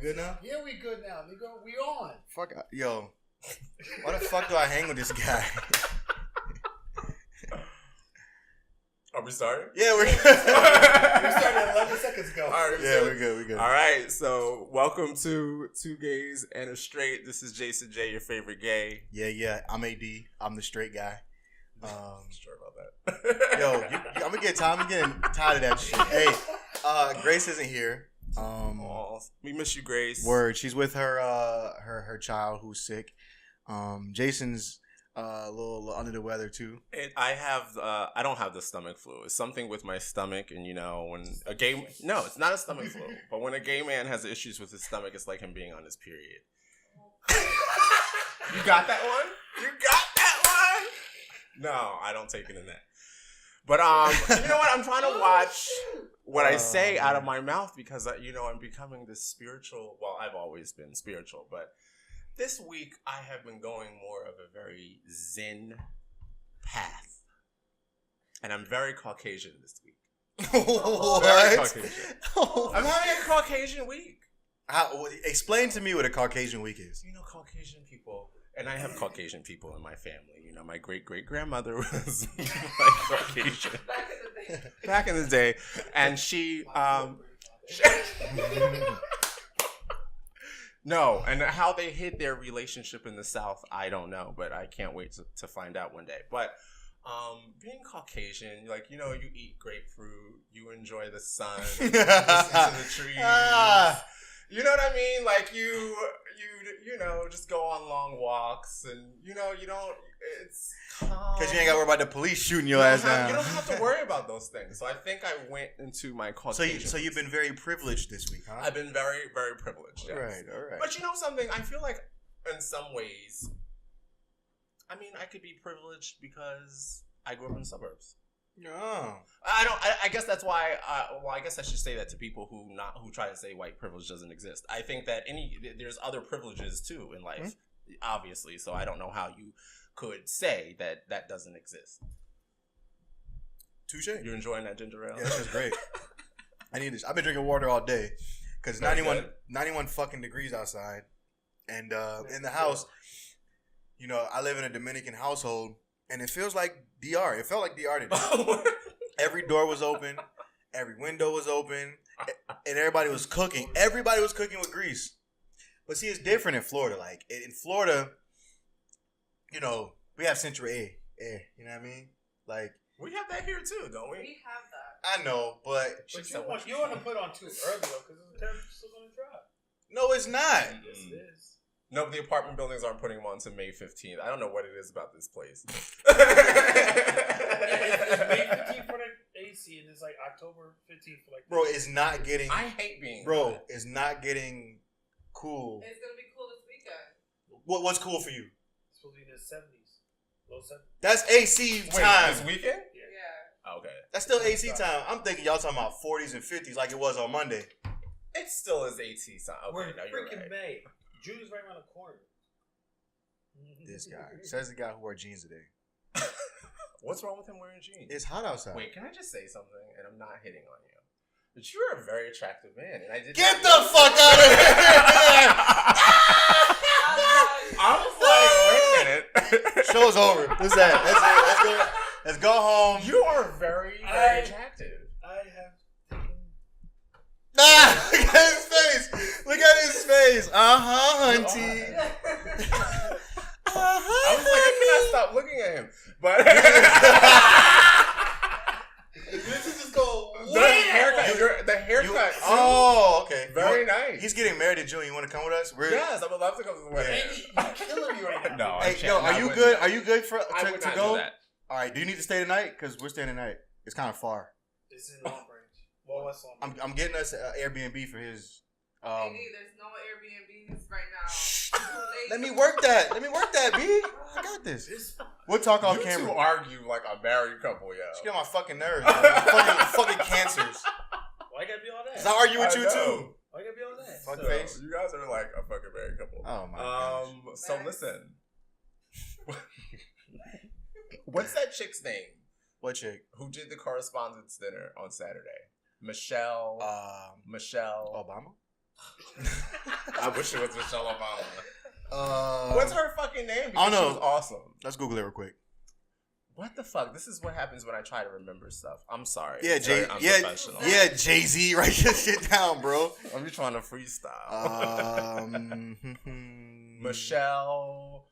good now? Yeah, we good now, nigga. We on. Fuck, yo. Why the fuck do I hang with this guy? Are we starting? Yeah, we're good. We started 11 seconds ago. All right, Yeah, we're good. We're good. All right, so welcome to Two Gays and a Straight. This is Jason J, your favorite gay. Yeah. I'm AD. I'm the straight guy. Sure about that. Yo, I'm getting tired of that shit. Hey, Grace isn't here. Aw, we miss you, Grace. Word. She's with her her child who's sick. Jason's a little under the weather too. I don't have the stomach flu. It's something with my stomach, and when no, it's not a stomach flu. But when a gay man has issues with his stomach, it's like him being on his period. You got that one? You got that one? No, I don't take it in that. But you know what? I'm trying to watch what I say out of my mouth because I'm becoming this spiritual. Well, I've always been spiritual, but this week I have been going more of a very Zen path, and I'm very Caucasian this week. What? Very Caucasian. I'm having a Caucasian week. Explain to me what a Caucasian week is. Caucasian people, and I have Caucasian people in my family. My great-great-grandmother was like Caucasian. Back in the day. And she, no, and how they hid their relationship in the South, I don't know, but I can't wait to find out one day. But being Caucasian, you eat grapefruit, you enjoy the sun, you listen to the trees. You know what I mean? Like you just go on long walks, and you don't. It's because you ain't got to worry about the police shooting your ass down. You don't have to worry about those things. So I think I went into my Caucasian. So you've been very privileged this week, huh? I've been very, very privileged. Yes. All right. But you know something? I feel like in some ways, I could be privileged because I grew up in the suburbs. No. I guess that's why. I guess I should say that to people who try to say white privilege doesn't exist. I think that there's other privileges too in life, obviously. So I don't know how you could say that doesn't exist. Touche. You enjoying that ginger ale? Yeah, this is great. I need this. I've been drinking water all day because 91 fucking degrees outside, and in the house, I live in a Dominican household. And it feels like DR. It felt like DR today. Every door was open. Every window was open. And everybody was cooking. Everybody was cooking with grease. But see, it's different in Florida. Like, in Florida, we have Central Air. You know what I mean? Like, we have that here too, don't we? We have that. I know, but you want to put on too early, though, because the temperature's still going to drop. No, it's not. Yes, it is. No, the apartment buildings aren't putting them on to May 15th. I don't know what it is about this place. It's May 15th for the AC, and it's like October 15th for like. Bro, it's not getting. I hate being. Bro, hot. it's not getting cool. It's gonna be cool this weekend. What's cool for you? It's supposed to be in the 70s, low 70s. That's AC time. This weekend? Yeah. Oh, okay. That's still AC time. I'm thinking y'all talking about 40s and 50s like it was on Monday. It still is AC time. Okay, We're in now you're freaking right. May. June's right around the corner. This guy. Says the guy who wore jeans today. What's wrong with him wearing jeans? It's hot outside. Wait, can I just say something? And I'm not hitting on you. But you're a very attractive man. And I did Get the fuck out of here! I was like, wait a minute. Show's over. What's that? That's it. Let's go home. You are very, very attractive. I have taken. Look at his face. Look at his face. Hunty. I was like, I cannot stop looking at him. But This is just go. the haircut. Oh, okay. Very nice. He's getting married in June. You want to come with us? Yes, I would love to come to the wedding. You're killing me right now. No, Hey, yo, are you good? Are you good to I would not go? do that. All right. Do you need to stay tonight? Because we're staying tonight. It's kind of far. This is Long Branch. Well, what's on? I'm getting us an Airbnb for his. There's no Airbnbs right now. Let me work that. B. I got this. We'll talk off You camera. two argue like a married couple, yo. Just get on my fucking nerves. fucking cancers. Why you gotta be all that? Cause I argue with I you know. too. Why you gotta be all that? Fuck So, face. you guys are like a fucking married couple. Oh my gosh. So listen. What's that chick's name? What chick? Who did the correspondence dinner on Saturday? Michelle. Michelle. Obama. I wish it was Michelle Obama. Uh, What's her fucking name? I don't Because she know. was awesome. Let's Google it real quick. What the fuck? This is what happens when I try to remember stuff. I'm sorry. Yeah, It's very unprofessional. Jay-Z. Write your shit down, bro. I'm just trying to freestyle. Michelle.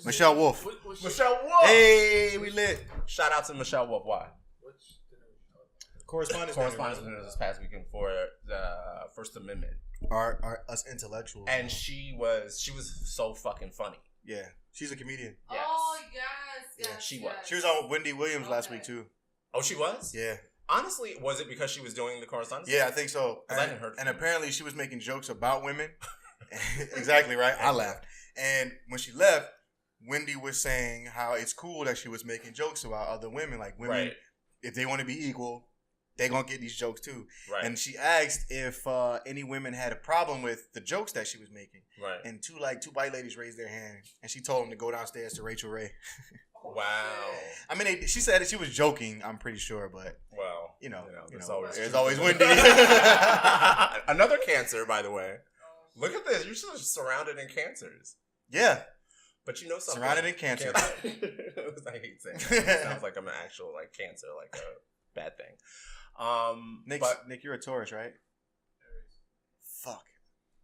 Michelle Wolf. Michelle Wolf. Hey, we lit. Shout out to Michelle Wolf. Why? Correspondence Correspondence this past weekend for the First Amendment, are us intellectuals. and she was so fucking funny. Yeah, she's a comedian. Yes. Oh yes. Yeah, she was. She was on with Wendy Williams last week too. Oh, she was. Yeah, Honestly, was it because she was doing the correspondence? yeah, I think so. 'Cause I didn't heard And from apparently, she was making jokes about women. Exactly right. I laughed. And when she left, Wendy was saying how it's cool that she was making jokes about other women. Like women, Right. if they want to be equal, they gonna get these jokes too. Right. And she asked if any women had a problem with the jokes that she was making. Right. And two white ladies raised their hand, and she told them to go downstairs to Rachel Ray. Wow. I mean, she said that she was joking. I'm pretty sure, but Well, you know, there's there's always always Wendy. Another cancer, by the way. Look at this. You're just surrounded in cancers. Yeah, But you know something. surrounded in cancer. I hate saying that. It sounds like I'm an actual cancer, like a bad thing. Nick, you're a Taurus, right? Fuck.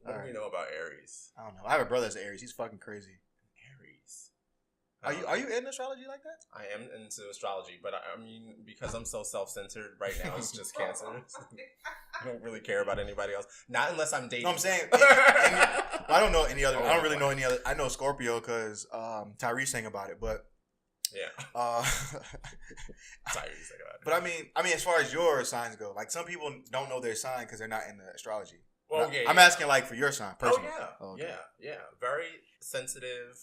What do we know about Aries? I don't know. I have a brother that's Aries. He's fucking crazy. Aries. Are you in astrology like that? I am into astrology, but I mean, because I'm so self-centered right now, it's just cancer. I don't really care about anybody else. Not unless I'm dating. No, I'm saying. I don't know any other. Oh, I don't really know any other. I know Scorpio because Tyrese sang about it, but. Yeah. Tyrese sang about it. But I mean, as far as your signs go, like some people don't know their sign because they're not in the astrology. Well, yeah, I'm asking like for your sign personally. Oh yeah, Oh, okay. yeah. Very sensitive,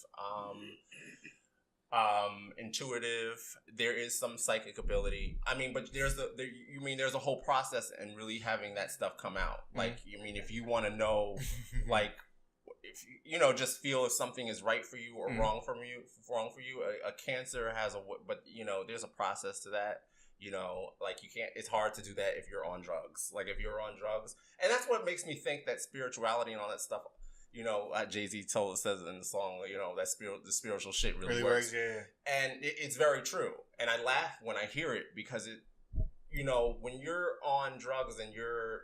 intuitive. There is some psychic ability. I mean, but there's a whole process in really having that stuff come out. Like, you mean, if you want to know, like, if you just feel if something is right for you or wrong for you, a cancer has but there's a process to that. Like you can't. It's hard to do that if you're on drugs. Like if you're on drugs, and that's what makes me think that spirituality and all that stuff. Jay-Z says in the song, that the spiritual shit really works. Yeah. And it's very true. And I laugh when I hear it because when you're on drugs and you're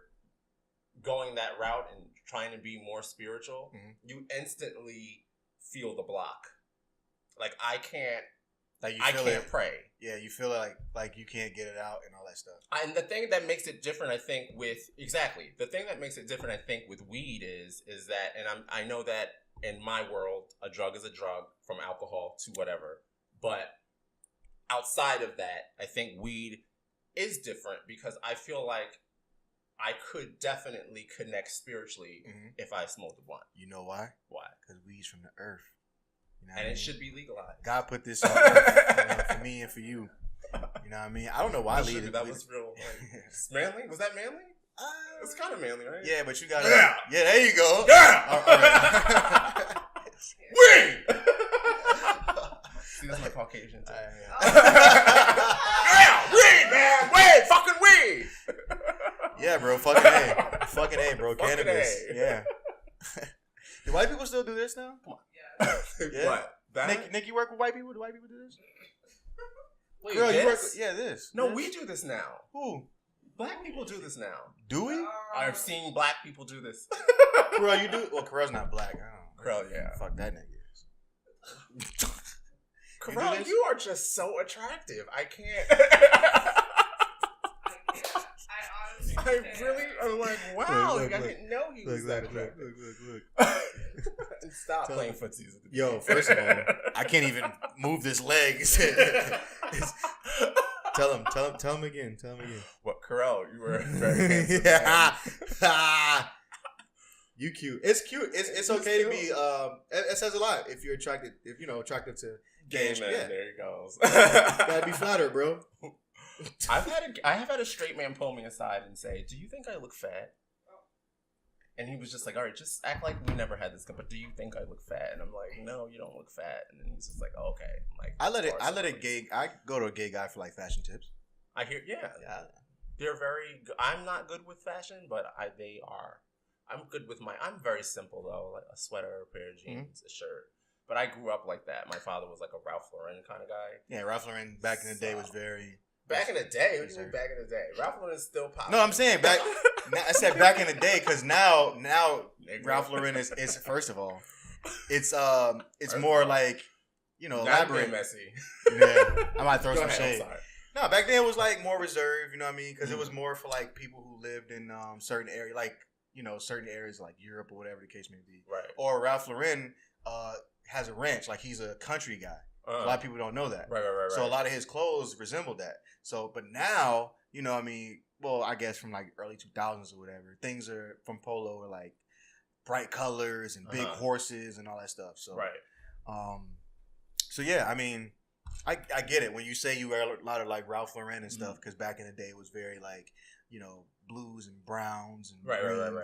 going that route and trying to be more spiritual, you instantly feel the block. Like I can't pray. Yeah, you feel like you can't get it out and all that stuff. And the thing that makes it different, I think, with weed is that, and I know that in my world, a drug is a drug, from alcohol to whatever. But outside of that, I think weed is different because I feel like I could definitely connect spiritually if I smoked a blunt. You know why? Why? Because weed's from the earth. And it should be legalized. God put this on earth, for me and for you. You know what I mean? I don't know why lead. That was real. It's manly? Was that manly? It's kind of manly, right? Yeah, but you got Yeah, there you go. Yeah. All right. Weed. See, that's my Caucasian. Yeah, weed, man. Weed, fucking weed. Yeah, bro. Fucking A, bro. Fucking Cannabis. A. Yeah. Do white people still do this now? Yeah. What? That? Nick, you work with white people? Do white people do this? Wait, Girl, you work this? with, this. No, this. we do this now. Who? Black people do this now. Do we? I've seen black people do this. Carell, you do? Well, Carell's not black. I don't know. Carell, yeah. Fuck that nigga. Carell, you are just so attractive. I can't. I really am like, wow, Look, I didn't know he was that attractive. Look. Stop playing footsies. Yo, first of all, I can't even move this leg. Tell him again. What, Carell? You were very handsome. Yeah. You cute. It's cute. It's okay to be. It says a lot if you're attracted. If attracted to Gay gays. man, Yeah. there he goes. Gotta be flattered, bro. I have had a straight man pull me aside and say, "Do you think I look fat?" And he was just like, all right, just act like we never had this. But do you think I look fat? And I'm like, no, you don't look fat. And then he's just like, oh, okay. I'm like, I go to a gay guy for like fashion tips. I hear, yeah. They're very. I'm not good with fashion, but they are. I'm good with I'm very simple though, like a sweater, a pair of jeans, a shirt. But I grew up like that. My father was like a Ralph Lauren kind of guy. Yeah, Ralph Lauren back in the day was very. Back in the day, what do you mean back in the day? Ralph Lauren is still popular. No, I'm saying back. I said back in the day because now Ralph Lauren is first of all, it's more like elaborate. Messy. Yeah, I might throw some ahead, shade. No, back then it was like more reserved. You know what I mean? Because it was more for like people who lived in certain areas, like certain areas like Europe or whatever the case may be. Right. Or Ralph Lauren has a ranch, like he's a country guy. A lot of people don't know that. Right. So a lot of his clothes resemble that. So, but now, well, I guess from like early 2000s or whatever, things are from Polo are like bright colors and big horses and all that stuff. So, right. So yeah, I mean, I get it when you say you wear a lot of like Ralph Lauren and stuff because back in the day it was very like blues and browns and right. And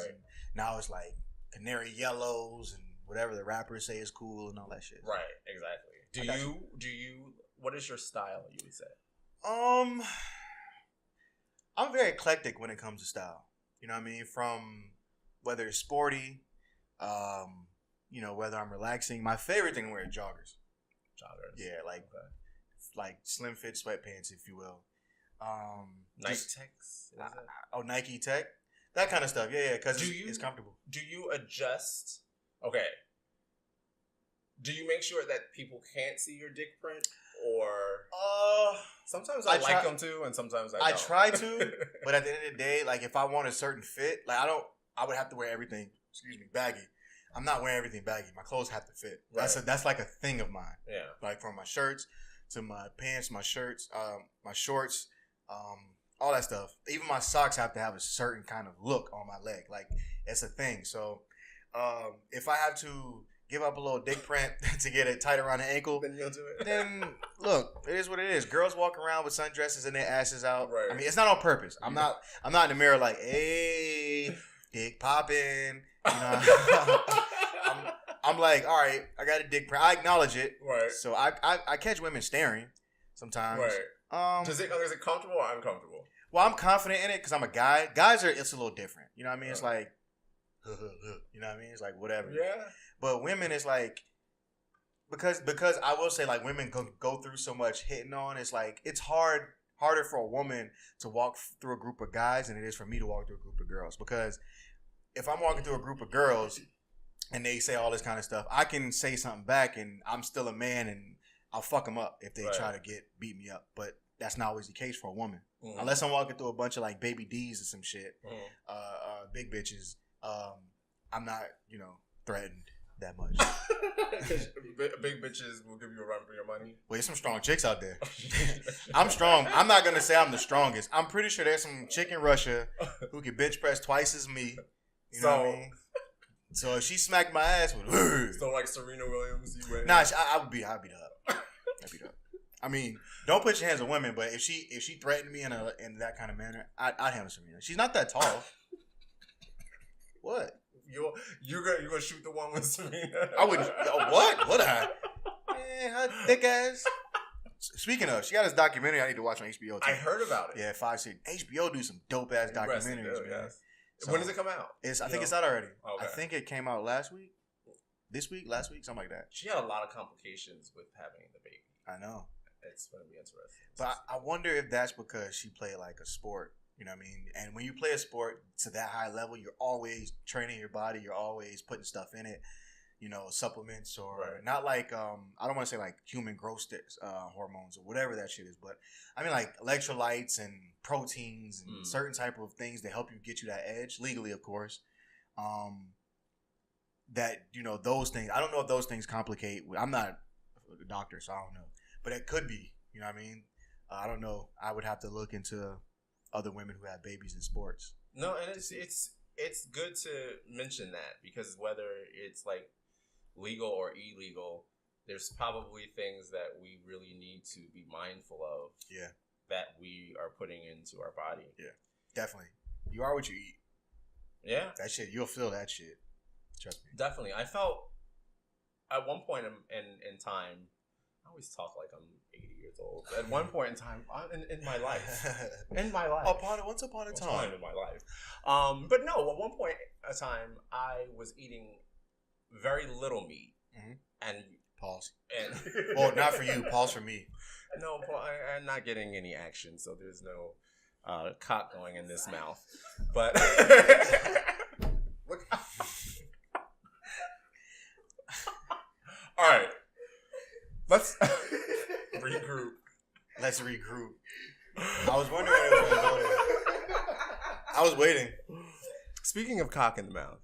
now it's like canary yellows and whatever the rappers say is cool and all that shit. Right, exactly. Do you? What is your style? You would say. I'm very eclectic when it comes to style. You know what I mean? From whether it's sporty, whether I'm relaxing. My favorite thing to wear is joggers. Joggers. Yeah, like slim fit sweatpants, if you will. Nike Techs. Nike Tech, that kind of stuff. Yeah, because it's comfortable. Do you adjust? Okay. Do you make sure that people can't see your dick print, or sometimes I like them to, and sometimes I don't. I try to, but at the end of the day, like if I want a certain fit, like I would have to wear everything. Baggy. I'm not wearing everything baggy. My clothes have to fit. Right. That's like a thing of mine. Yeah. Like from my shirts to my pants, my shirts, my shorts, all that stuff. Even my socks have to have a certain kind of look on my leg. Like it's a thing. So if I have to give up a little dick print to get it tight around the ankle, then you'll do it. Then look, it is what it is. Girls walk around with sundresses and their asses out. Right. I mean, it's not on purpose. I'm not in the mirror like, hey, dick popping. I'm like, all right, I got a dick print. I acknowledge it. Right. So I catch women staring sometimes. Right. Is it comfortable or uncomfortable? Well, I'm confident in it because I'm a guy. Guys it's a little different. You know what I mean? It's like, you know what I mean? It's like whatever. Yeah. But women is like, because I will say like women go through so much hitting on. It's like it's harder for a woman to walk through a group of guys than it is for me to walk through a group of girls. Because if I'm walking through a group of girls and they say all this kind of stuff, I can say something back and I'm still a man and I'll fuck them up if they try to beat me up. But that's not always the case for a woman. Mm-hmm. Unless I'm walking through a bunch of like baby D's or some shit, big bitches. I'm not, threatened that much. Big bitches will give you a run for your money. Well, there's some strong chicks out there. I'm strong. I'm not gonna say I'm the strongest. I'm pretty sure there's some chick in Russia who can bench press twice as me. You know what I mean? So if she smacked my ass with, so like Serena Williams, you went. Nah, I would beat her up. I'd beat her up. I mean, don't put your hands on women, but if she threatened me in that kind of manner, I'd handle Serena. She's not that tall. What? You're gonna shoot the one with Serena? I wouldn't. What? Would I? Man, her thick ass. Speaking of, she got this documentary I need to watch on HBO. I heard about it. Yeah, 5 seasons. HBO do some dope ass documentaries, man. Yes. So, when does it come out? I think it's out already. Okay. I think it came out last week, last week, something like that. She had a lot of complications with having the baby. I know. It's gonna be interesting. But I wonder if that's because she played like a sport. You know what I mean? And when you play a sport to that high level, you're always training your body. You're always putting stuff in it, supplements or not like, I don't want to say like human growth hormones or whatever that shit is. But I mean like electrolytes and proteins and certain type of things that help you get you that edge legally, of course. That, those things, I don't know if those things complicate. I'm not a doctor, so I don't know. But it could be, you know what I mean? I don't know. I would have to look into other women who have babies in sports. No, and it's good to mention that because whether it's like legal or illegal, there's probably things that we really need to be mindful of. Yeah. That we are putting into our body. Yeah, definitely. You are what you eat. Yeah, That shit, you'll feel that shit. Trust me. definitely. I felt at one point in time. I always talk like I'm 80 years old. At one point in time in my life, Once upon a time time. in my life. But no, at one point in time, I was eating very little meat, Mhm. and Pause. and Well, not for you. Pause for me. no, I'm not getting any action, so there's no cock going in this mouth. But look. All right, let's regroup. Let's regroup. I was wondering when it was going to go there. I was waiting. Speaking of cock in the mouth,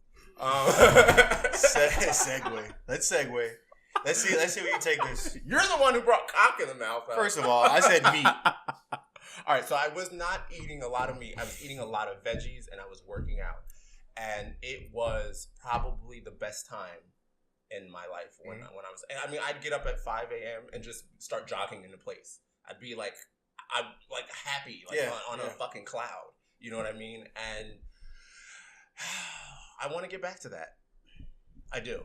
Segue. Let's segue. Let's see where you take this. you're the one who brought cock in the mouth. First of all, I said meat. All right, so I was not eating a lot of meat. I was eating a lot of veggies, and I was working out, and it was probably the best time in my life when I was. And I mean, I'd get up at 5 a.m. and just start jogging into place. I'd be like, I'm like happy, like on a fucking cloud. You know what I mean? And I want to get back to that. I do.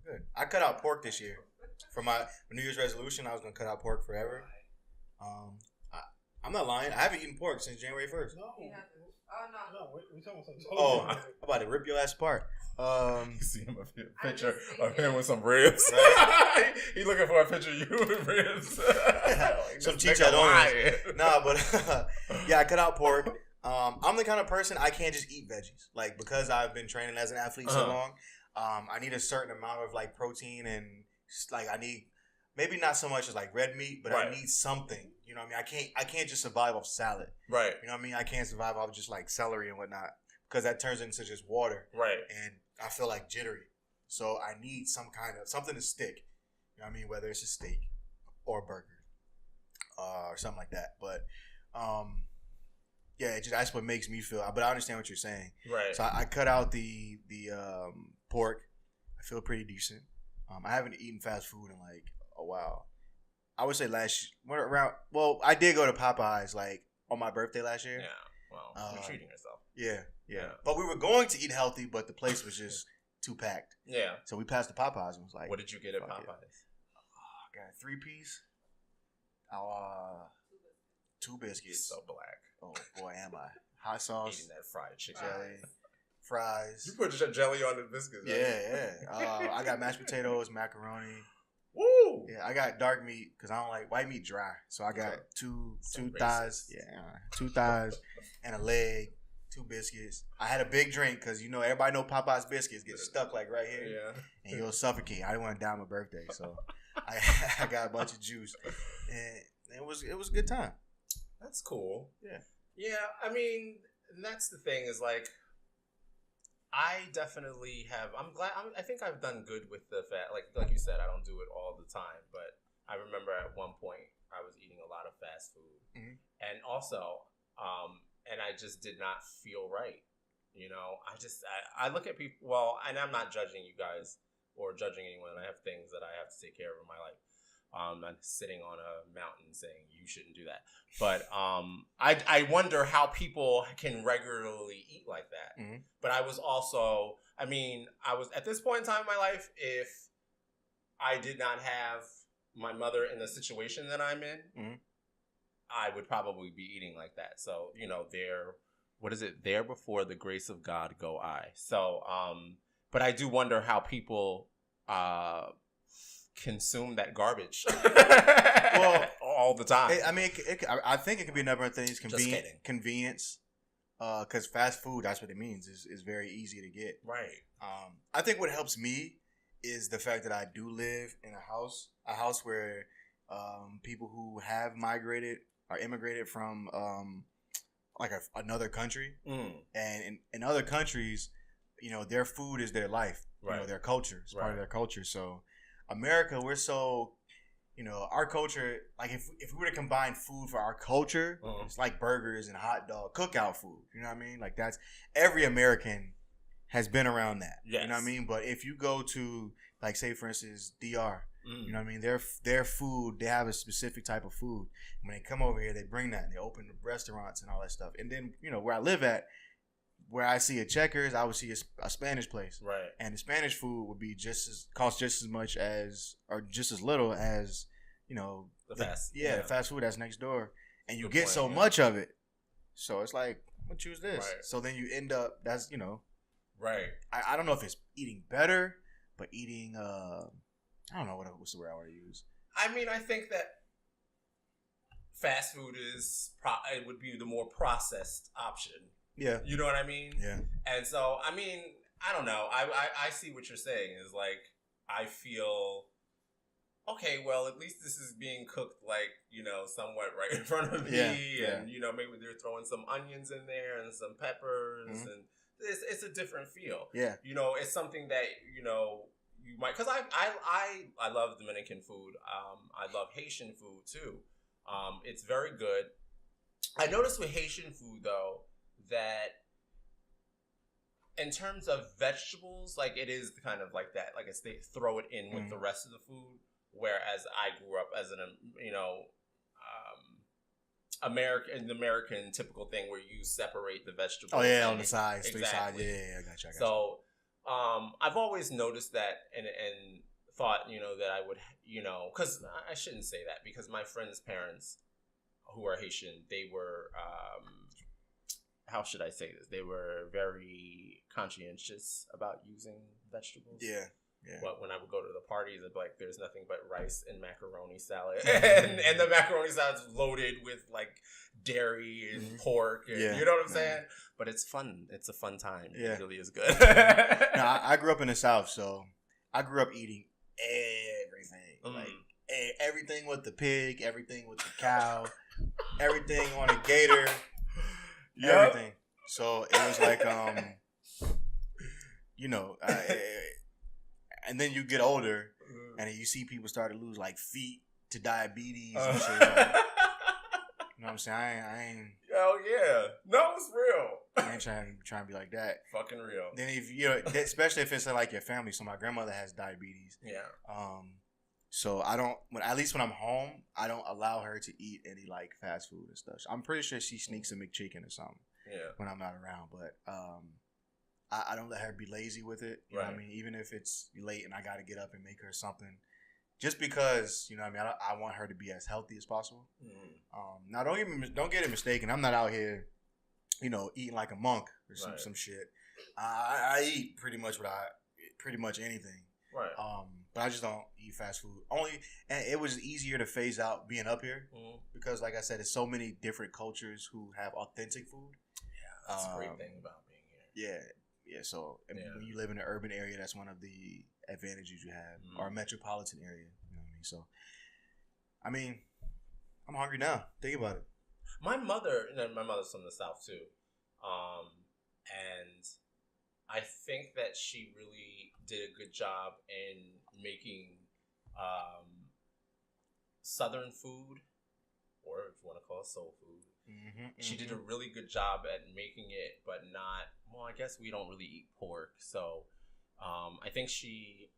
Good. I cut out pork this year. For my New Year's resolution, I was going to cut out pork forever. I'm not lying. I haven't eaten pork since January 1st. No. He hasn't. Oh no. No, we talking about something. Oh, I'm about to rip your ass apart. You see him a picture just of think him with some ribs. Right? He looking for a picture of you with ribs. Like, Some this chicha nigga lying. Nah, but yeah, I cut out pork. I'm the kind of person I can't just eat veggies. Like, because I've been training as an athlete so long, I need a certain amount of like protein and like I need maybe not so much as like red meat, but Right. I need something. You know what I mean? I can't just survive off salad. Right, You know what I mean? I can't survive off just like celery and whatnot because that turns into just water right. and I feel like jittery. So I need something to stick. You know what I mean? Whether it's a steak or a burger or something like that. But yeah, that's what makes me feel. But I understand what you're saying. Right. So I cut out the pork. I feel pretty decent. I haven't eaten fast food in like a while. I would say I did go to Popeyes like on my birthday last year. Yeah. Well, you're treating yourself. Yeah. But we were going to eat healthy, but the place was just too packed. Yeah. So we passed the Popeyes and was like, What did you get at fuck it. Popeyes? I got a 3-piece. 2 biscuits. So black. Oh boy, am I. Hot sauce, Eating that fried chicken. jelly, fries. You put jelly on the biscuits. Yeah. I got mashed potatoes, macaroni. Woo! Yeah, I got dark meat because I don't like white meat dry. So I got two So thighs. racist. Yeah, 2 thighs and a leg, 2 biscuits. I had a big drink because everybody know Popeye's biscuits get stuck like right here, Yeah. and you'll suffocate. I didn't want to die on my birthday, so I got a bunch of juice, and it was a good time. That's cool. Yeah. Yeah, I mean, that's the thing is like, I definitely have. I think I've done good with the fat. Like you said, I don't do it all the time, but I remember at one point I was eating a lot of fast food, and also, and I just did not feel right. You know, I look at people. Well, and I'm not judging you guys or judging anyone. I have things that I have to take care of in my life. I'm not sitting on a mountain saying you shouldn't do that. But I wonder how people can regularly eat like that. Mhm. But I was also, I was at this point in time in my life, if I did not have my mother in the situation that I'm in, Mhm. I would probably be eating like that. So, there before the grace of God go I. So, but I do wonder how people consume that garbage Well, all the time. I think it could be a number of things. kidding. Convenience, because fast food, that's what it means. Is very easy to get. Right. I think what helps me is the fact that I do live in a house where people who have migrated or immigrated from another country, and in other countries, their food is their life, Right. Their culture, it's part Right. of their culture. So America, we're so, our culture, like if we were to combine food for our culture, it's like burgers and hot dog, cookout food. You know what I mean? Like that's every American has been around that. Yes. You know what I mean? But if you go to like say for instance DR, Mm. you know what I mean? Their food, they have a specific type of food. When they come over here, they bring that and they open restaurants and all that stuff. And then, where I live at, where I see a Checkers, I would see a Spanish place, Right. and the Spanish food would be cost just as much as or just as little as The fast. the fast food that's next door, and you Good get point, so yeah. much of it. So it's like, I'm gonna choose this. Right. So then you end up Right. I don't know if it's eating better, but eating I don't know what's the word I want to use. I mean, I think that fast food it would be the more processed option. Yeah. You know what I mean? Yeah. And so, I mean, I don't know. I see what you're saying. Is like, I feel, okay, well, at least this is being cooked, like, somewhat right in front of me. Yeah, And, maybe they're throwing some onions in there and some peppers. Mhm. And it's a different feel. Yeah. It's something that, you might, because I love Dominican food. I love Haitian food too. It's very good. I noticed with Haitian food though that in terms of vegetables, like it is kind of like that. Like they throw it in with the rest of the food. Whereas I grew up as an American typical thing where you separate the vegetables. Oh yeah, on the sides, Exactly. 3 sides. Yeah, I got you. So, I've always noticed that and thought, that I would, because I shouldn't say that because my friends' parents who are Haitian, they were, how should I say this? They were very conscientious about using vegetables. Yeah. But when I would go to the parties, it'd be like, there's nothing but rice and macaroni salad. and the macaroni salad's loaded with like dairy and pork. And, you know what I'm saying? But it's fun. It's a fun time. Yeah. It really is good. Now, I grew up in the South, so I grew up eating everything. Like everything with the pig, everything with the cow, everything on a gator, everything. So it was like, and then you get older, and then you see people start to lose like feet to diabetes and shit. Like, you know what I'm saying? I ain't. Oh yeah, no, it's real. I ain't trying to be like that. Fucking real. Then if especially if it's like your family. So my grandmother has diabetes. Yeah. So I don't. At least when I'm home, I don't allow her to eat any like fast food and stuff. I'm pretty sure she sneaks a McChicken or something. Yeah. When I'm not around, but I don't let her be lazy with it. You know what I mean? Even if it's late and I got to get up and make her something, just because I want her to be as healthy as possible. Now don't get it mistaken. I'm not out here, eating like a monk or some shit. I eat pretty much anything. Right. But I just don't eat fast food. And it was easier to phase out being up here because, like I said, there's so many different cultures who have authentic food. Yeah, that's a great thing about being here. Yeah. So when you live in an urban area, that's one of the advantages you have, or a metropolitan area. You know what I mean? So, I'm hungry now. Think about it. My mother's from the South too, and I think that she really did a good job in making Southern food, or if you want to call it soul food. She did a really good job at making it, but not. Well, I guess we don't really eat pork, so I think she.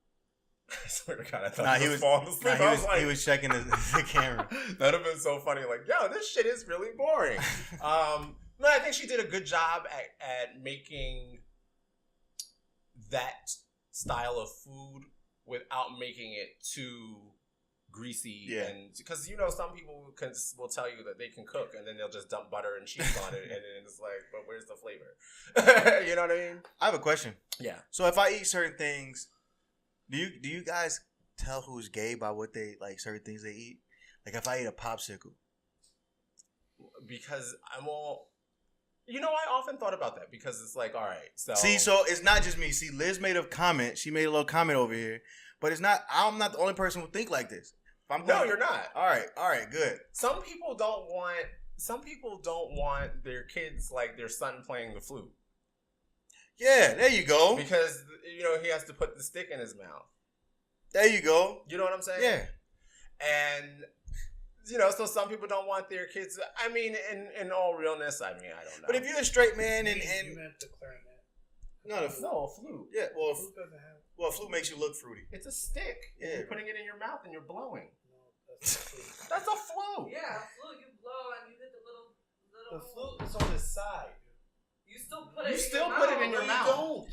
I swear to God, I thought he was falling asleep. He was checking the camera. That'd have been so funny. Like, yo, this shit is really boring. No, I think she did a good job at making that style of food without making it too greasy. Yeah. And because some people will tell you that they can cook and then they'll just dump butter and cheese on it and then it's like, but where's the flavor? You know what I mean? I have a question. Yeah. So if I eat certain things, do you guys tell who's gay by what they like, certain things they eat? Like if I eat a popsicle. Because I often thought about that because it's like, all right, so it's not just me. See, Liz made a comment. She made a little comment over here, but it's not. I'm not the only person who think like this. No, you're not. All right, good. Some people don't want their kids, like their son, playing the flute. Yeah, there you go. Because he has to put the stick in his mouth. There you go. You know what I'm saying? Yeah. And so some people don't want their kids. I mean, in all realness, I don't know. But if you're a straight man and you meant the clarinet. a flute. Yeah, Flute doesn't have. well, flute makes you look fruity. It's a stick. Yeah. You're putting it in your mouth and you're blowing. No, that's not flute. That's a flute. Yeah, flute, you blow and you hit the little. The flute is on the side. You still put it You still put it in your mouth. Don't.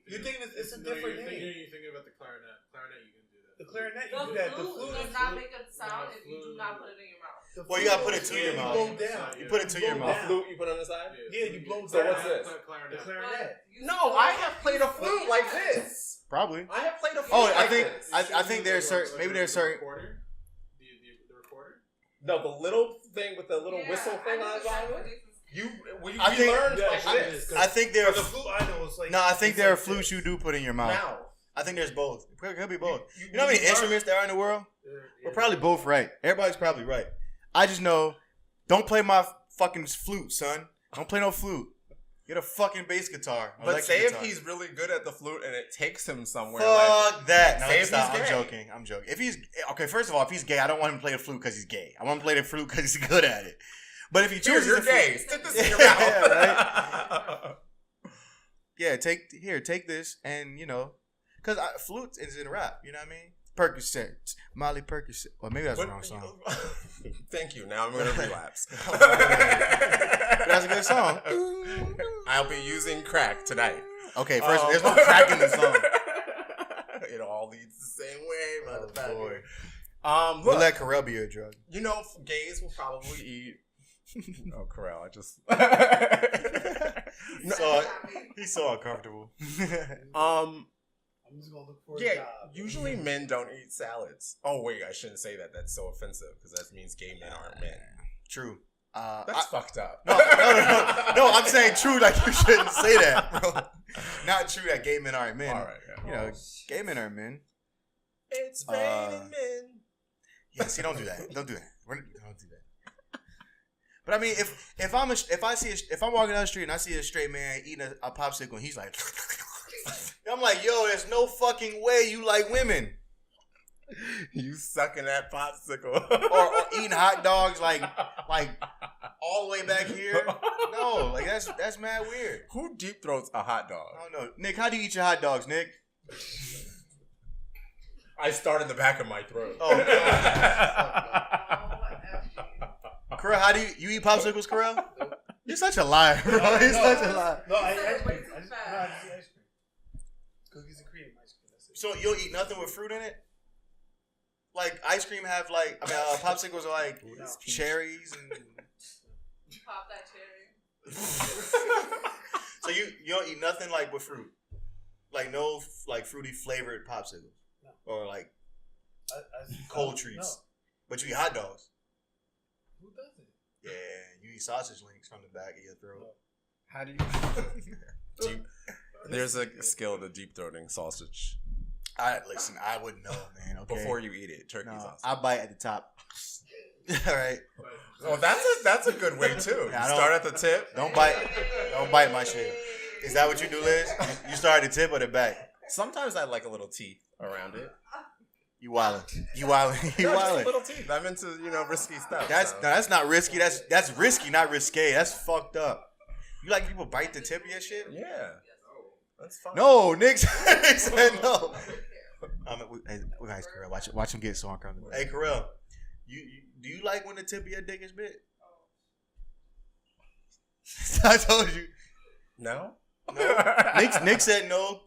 You're thinking it's a No, different you're name. thinking about the clarinet. Clarinet, you can do that. The clarinet, you The do that. The flute flute does not make a sound if you do not put it in your mouth. Well, you gotta put it to your You mouth. blow down. You put it to your blow mouth. down. Flute you put on the side? Yeah, you blow So down. what's this? The Clarinet. clarinet. No, I have played a flute like this. Probably. I have played a flute Oh, like I think this. I think there's certain maybe there's certain. Recorder? The recorder? No, the little thing with the little whistle thing on the bottom. You I think- learned Yeah, like it this. is. I think there For are. the flute, I know it's like. No, I think it's there are like flutes this. you do put in your mouth. Mouth. I think there's both. It could be both. You know how many instruments there are in the world? Yeah. We're probably both right. Everybody's probably right. I just know, don't play my fucking flute, son. Don't play no flute. Get a fucking bass guitar. But electric say if guitar. he's really good at the flute and it takes him somewhere. Fuck that. No, Say if stop. he's I'm gay. joking. I'm joking. If he's okay, first of all, if he's gay, I don't want him to play the flute because he's gay. I want him to play the flute because he's good at it. But if he Here, chooses you're the flute- gay. Stick this in your Yeah, mouth. yeah, take this, and because flute is in rap. You know what I mean? Percocet, Molly Percocet. Well, maybe that's the wrong song. Thank you. Now I'm going to relapse. That's a good song. I'll be using crack tonight. Okay, first, there's no crack in the song. It all leads the same way, Oh, motherfucker. boy. Look, We'll let Carell be a drug. gays will probably eat. Oh, Carell, I just. He's so uncomfortable. I'm just gonna look for a Yeah, job. usually men don't eat salads. Oh wait, I shouldn't say that. That's so offensive because that means gay men aren't men. True. That's fucked up. No, I'm saying true. Like you shouldn't say that, bro. Not true that gay men aren't men. All right, yeah. Gay men are men. It's raining men. Yeah, see, don't do that. Don't do that. Don't do that. But I mean, if I'm walking down the street and I see a straight man eating a popsicle and he's like, I'm like, yo, there's no fucking way you like women You sucking that popsicle or eating hot dogs like all the way back here. No, like that's mad weird. Who deep throats a hot dog? I don't know, Nick. How do you eat your hot dogs, Nick? I start in the back of my throat. Oh, Carell, how do you eat popsicles, Carell? You're such a liar, bro. You're such a liar. No, I You said ice cream. way too I just fast. eat ice cream. Cookies and cream ice cream. That's it. So you'll eat nothing with fruit in it? Like ice cream have popsicles are like cherries and. Pop that cherry. So you don't eat nothing like with fruit, like no like fruity flavored popsicles, No. or like I cold treats. No. But you eat hot dogs. Who doesn't? Yeah, you eat sausage links from the back of your throat. How do you? There's a skill to deep throating sausage Listen, I wouldn't know, man. Okay. before you eat it. Turkey No, sausage. I bite at the top. All right. Oh, that's a good way too. Yeah, I You don't- start at the tip. Don't bite my shit. Is that what you do, Liz? You start at the tip or the back? Sometimes I like a little teeth around it. You wildin'. You wildin'. You No, just a wildin'. little teeth. I'm into risky stuff. so. That's not risky. That's risky, not risque. That's fucked up. You like people bite the tip of your shit? Yeah, that's fine. No, Nick said no. We guys, Carell, watch him get so uncomfortable. Hey, Carell, do you like when the tip of your dick is bit? I told you. No. Nick said no.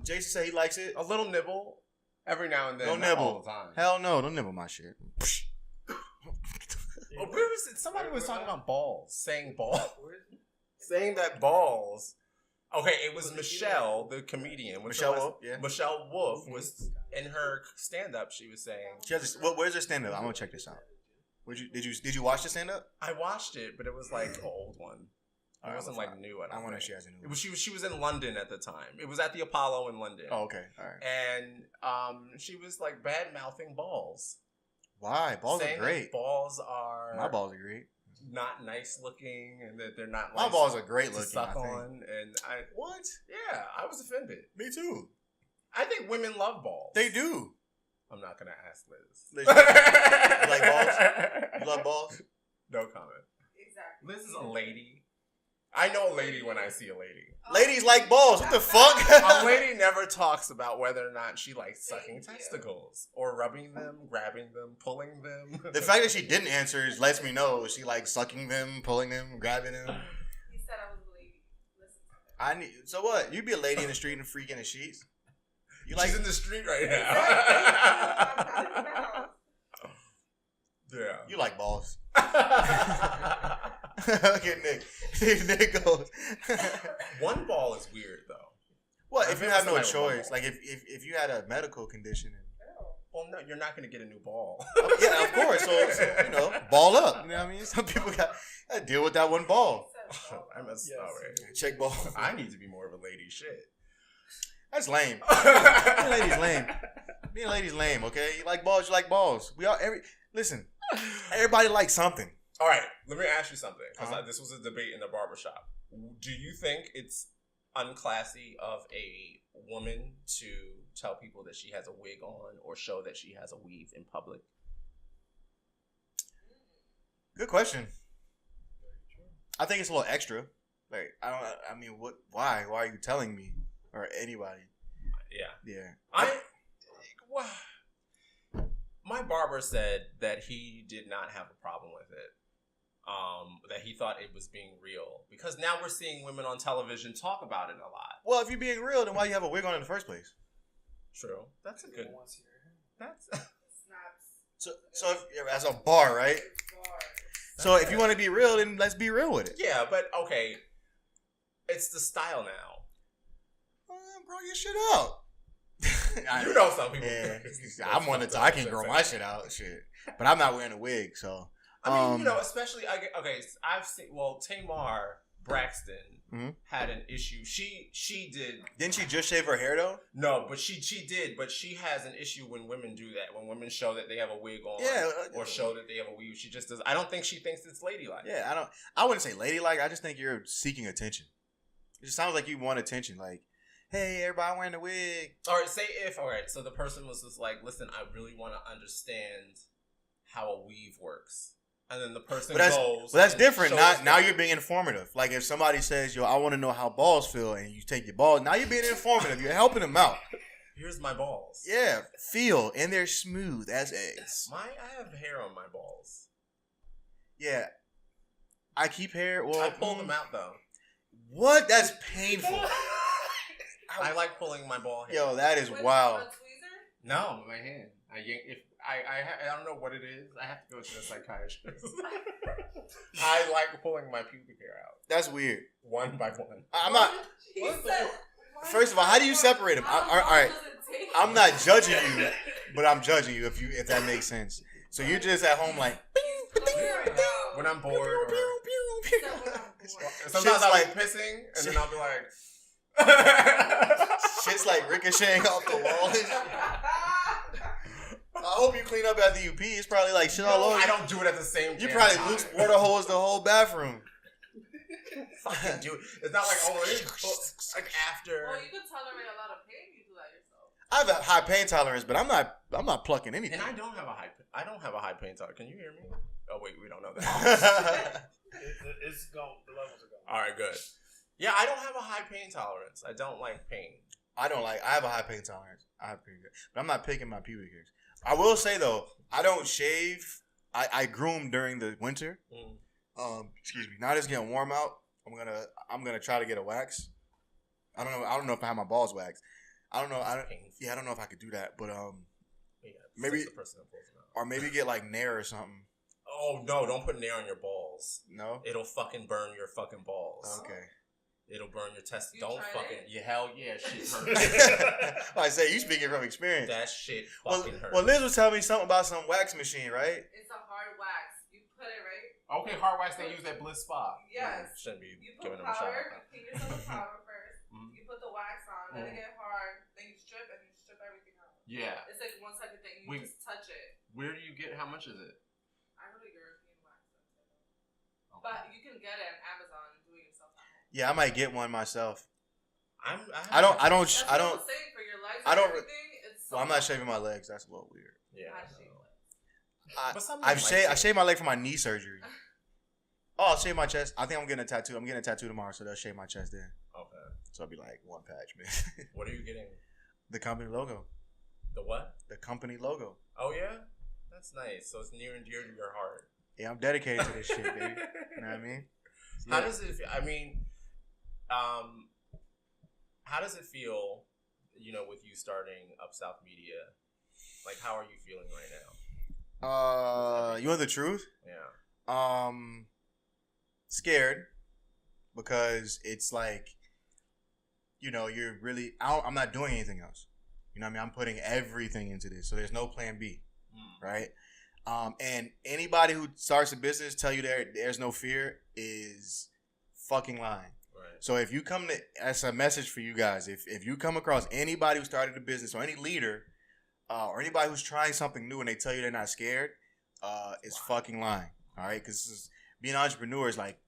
Jason said he likes it. A little nibble every now and then. Don't not nibble. all the time. Hell no, don't nibble my shit. Oh, where was it? Somebody was talking about balls. Saying balls. Saying that balls. Okay, it was Michelle, the comedian. Michelle Wolf, yeah. Michelle Wolf was in her stand-up. She was saying, She has where's her stand up? I'm gonna check this out. Did you watch the stand up? I watched it, but it was like an old one. It wasn't like new. I wonder if she has a new It one. was, she was in London at the time. It was at the Apollo in London. Oh, okay, all right. And she was like bad mouthing balls. Why? Balls saying are great. that balls are My balls are great. not nice looking, and that they're not. My nice balls are great to looking. suck I think. on, and I What? yeah, I was offended. Me too. I think women love balls. They do. I'm not gonna ask Liz, Liz. you like balls? You love balls? No comment. Exactly. Liz is a lady. I know a lady when I see a lady. Ladies like balls. What the fuck? A lady never talks about whether or not she likes sucking testicles or rubbing them, grabbing them, pulling them. The fact that she didn't answer lets me know she likes sucking them, pulling them, grabbing them. He said I was a lady. So what? You be a lady in the street and freak in the sheets. You like She's in the street right now. Yeah. You like balls. Look at Nick. Nick goes. One ball is weird though. Well, I've if you never have no seen one choice, ball. like if you had a medical condition. Well, no, you're not gonna get a new ball. Yeah, of course. So ball up. You know what I mean? Some people got to deal with that one ball. I messed Yes. up. Right? Check ball. I need to be more of a lady. Shit. That's lame. Being a lady's lame. Being a lady's lame. Okay, you like balls. You like balls. Listen. Everybody likes something. All right, let me ask you something because Uh-huh. this was a debate in the barbershop. Do you think it's unclassy of a woman to tell people that she has a wig on or show that she has a weave in public? Good question. I think it's a little extra. Like I mean, what? Why? Why are you telling me or anybody? Yeah. Yeah. My barber said that he did not have a problem with it. That he thought it was being real because now we're seeing women on television talk about it a lot. Well, if you're being real, then why you have a wig on in the first place? True. That's a good one. Once here. That's So if, as a bar, right? So if you want to be real, then let's be real with it. yeah, but okay. It's the style now. Bro, your shit out. You know some people. Yeah, I'm one to I can grow my shit out, shit. But I'm not wearing a wig, so. I mean, especially I've seen. Well, Tamar Braxton Mhm. had an issue. She did. Didn't she just shave her hair though? No, but she did. But she has an issue when women do that. When women show that they have a wig on, Yeah, or show that they have a weave. She just does. I don't think she thinks it's ladylike. Yeah, I wouldn't say ladylike. I just think you're seeking attention. It just sounds like you want attention. Like, hey, everybody wearing a wig. All right. All right. So the person was just like, listen, I really want to understand how a weave works. And then the person But goes. that's and different. shows Now them. you're being informative. Like if somebody says, "Yo, I want to know how balls feel," and you take your balls, now you're being informative. You're helping them out. Here's my balls. Yeah, feel, and they're smooth as eggs. I have hair on my balls. Yeah, I keep hair. Well, I pull them out though. What? That's painful. I like pulling my ball hair. Yo, that is With wild. a tweezer? No, with my hand. I yank if I don't know what it is. I have to go to the psychiatrist. I like pulling my pubic hair out That's weird. one by one. I'm not. He What? said, First of all, how do you separate them? All right, I'm not judging you, but I'm judging you if that makes sense. So you're just at home like. When I'm bored, or sometimes Shit's I'll like- be pissing, and then I'll be like, Shit's like ricocheting off the wall. I hope you clean up after you pee. It's probably like shit all no, over. I don't do it at the same time. You probably loose water hose the whole bathroom. fucking do it. It's not like like after. Well, you can tolerate a lot of pain. You do that yourself. I have a high pain tolerance, but I'm not plucking anything. And I don't have a high pain tolerance. Can you hear me? Oh wait, we don't know that. It's gone. The levels are gone. All right, good. Yeah, I don't have a high pain tolerance. I don't like pain. I have a high pain tolerance. I have pain, but I'm not picking my pubic hairs. I will say though, I don't shave. I groom during the winter. Excuse me. Now that it's getting warm out, I'm gonna try to get a wax. I don't know if I have my balls waxed. I don't know. I don't know if I could do that, but Yeah, maybe- that's the person that pulls them out. or maybe get like Nair or something. Oh no! Don't put Nair on your balls. No. It'll fucking burn your fucking balls. Okay. It'll burn your testicles. You Don't tried fucking. it? Yeah, hell yeah, shit hurts. I say you speaking from experience. That shit Well, fucking hurts. well, Liz was telling me something about some wax machine, right? It's a hard wax. You put it right. Okay, hard wax they use at Bliss Spa. Yes. Shouldn't be You put giving them a shout powder. out. You clean yourself with powder first. Mhm. You put the wax on. Let it get hard. Then you strip and you strip everything out. Yeah. It's like 1 second thing. You Wait. just touch it. Where do you get? How much is it? I go to European wax. But you can get it on Amazon and do it yourself at home. Yeah, I might get one myself. I don't. That's I what don't. I'm saying for your legs I don't- and everything. It's so Well, I'm not shaving my legs. That's a little weird. Yeah. I I shave know. legs. But some I men like shaved my leg for my knee surgery. Oh, I'll shave my chest. I think I'm getting a tattoo. I'm getting a tattoo tomorrow, so they'll shave my chest then. Okay. So it'll be like one patch, man. What are you getting? The company logo. The what? The company logo. Oh yeah, that's nice. So it's near and dear to your heart. Yeah, I'm dedicated to this shit, baby. You know what I mean? How does it? I mean, how does it feel, with you starting Up South Media? Like, how are you feeling right now? You want the truth? Yeah. Scared because it's like, you're really. I'm not doing anything else. You know what I mean? I'm putting everything into this, so there's no plan B, right? And anybody who starts a business tell you there's no fear is fucking lying. Right. So if you come to, that's a message for you guys. If you come across anybody who started a business or any leader or anybody who's trying something new and they tell you they're not scared, it's fucking lying. All right, because being an entrepreneur is like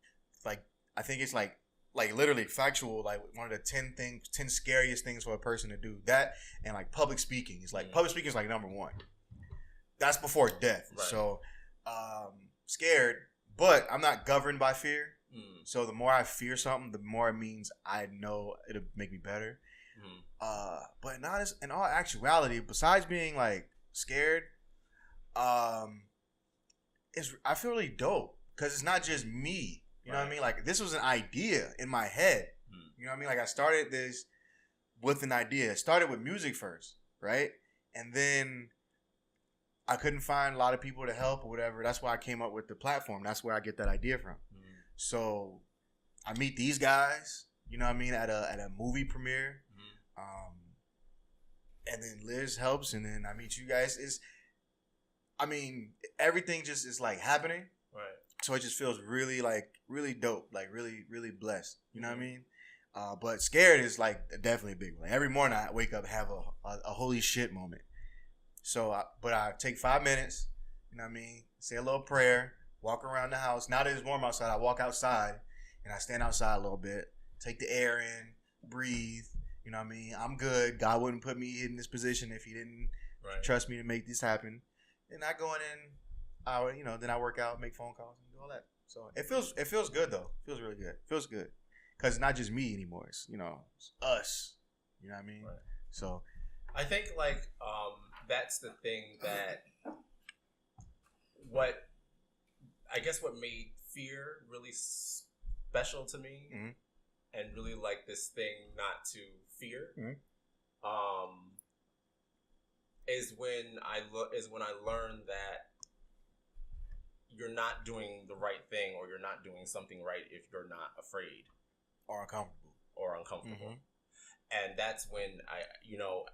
I think it's like literally factual, like one of the 10 scariest things for a person to do. That and like public speaking is like public speaking is like number one. That's before death. Right. So scared, but I'm not governed by fear. So the more I fear something, the more it means I know it'll make me better. But not in all actuality, besides being like scared, I feel really dope because it's not just me. You know what I mean? Like this was an idea in my head. You know what I mean? Like I started this with an idea. It started with music first, right? And then I couldn't find a lot of people to help or whatever. That's why I came up with the platform. That's where I get that idea from. So I meet these guys, you know what I mean, at a movie premiere. And then Liz helps, and then I meet you guys. Everything just is like happening. Right. So it just feels really dope, like really, really blessed. You know what I mean? But scared is like definitely a big one. Every morning I wake up, have a holy shit moment. So, but I take 5 minutes, you know what I mean? Say a little prayer, walk around the house. Now that it's warm outside, I walk outside and I stand outside a little bit, take the air in, breathe. You know what I mean? I'm good. God wouldn't put me in this position if he didn't trust me to make this happen. Then I go in, then I work out, make phone calls, and do all that. So it feels good though. It feels really good. It feels good. Because it's not just me anymore. It's, it's us. You know what I mean? Right. So I think that's the thing that what made fear really special to me and really like this thing not to fear is when I learned that you're not doing the right thing or you're not doing something right if you're not afraid or uncomfortable. And that's when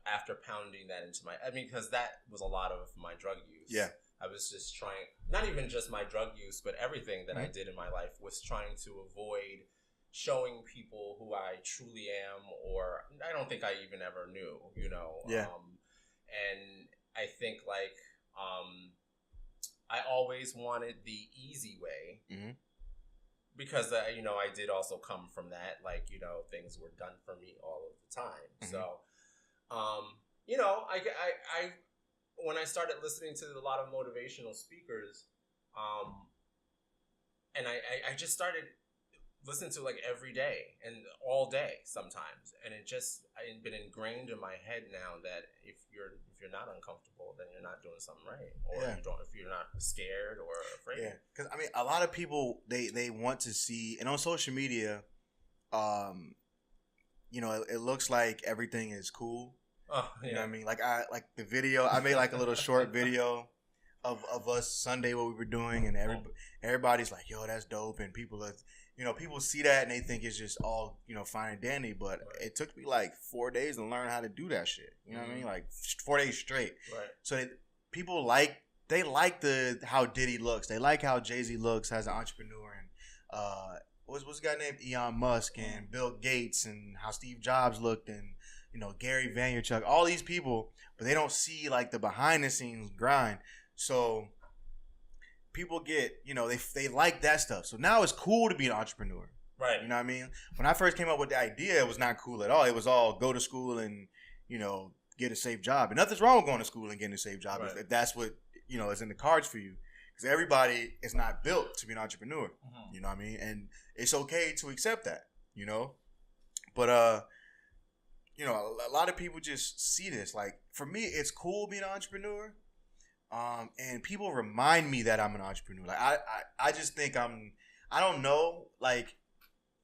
after pounding that into because that was a lot of my drug use. Yeah. I was just trying, not even just my drug use, but everything that I did in my life was trying to avoid showing people who I truly am, or I don't think I even ever knew, Yeah. And I think I always wanted the easy way. Because, I did also come from that, things were done for me all of the time. So, I when I started listening to a lot of motivational speakers, and I just started listening to every day and all day sometimes. And it's been ingrained in my head now that if you're not uncomfortable, then you're not doing something right, or if you're not scared or afraid. Yeah, because a lot of people they want to see, and on social media, it looks like everything is cool. Oh, yeah. You know what I mean? Like the video, I made a little short video of us Sunday what we were doing, and everybody's like, "Yo, that's dope," and people people see that and they think it's just all fine and dandy, but it took me 4 days to learn how to do that shit. You know what I mean? 4 days straight. Right. So people like how Diddy looks. They like how Jay-Z looks as an entrepreneur, and what's the guy named Elon Musk and Bill Gates, and how Steve Jobs looked, and Gary Vaynerchuk, all these people, but they don't see the behind the scenes grind. So people get, they like that stuff. So now it's cool to be an entrepreneur. Right. You know what I mean? When I first came up with the idea, it was not cool at all. It was all go to school and, get a safe job. And nothing's wrong with going to school and getting a safe job if that's what, is in the cards for you. Because everybody is not built to be an entrepreneur. You know what I mean? And it's okay to accept that, But, a lot of people just see this. For me, it's cool being an entrepreneur. And people remind me that I'm an entrepreneur. I just think I don't know,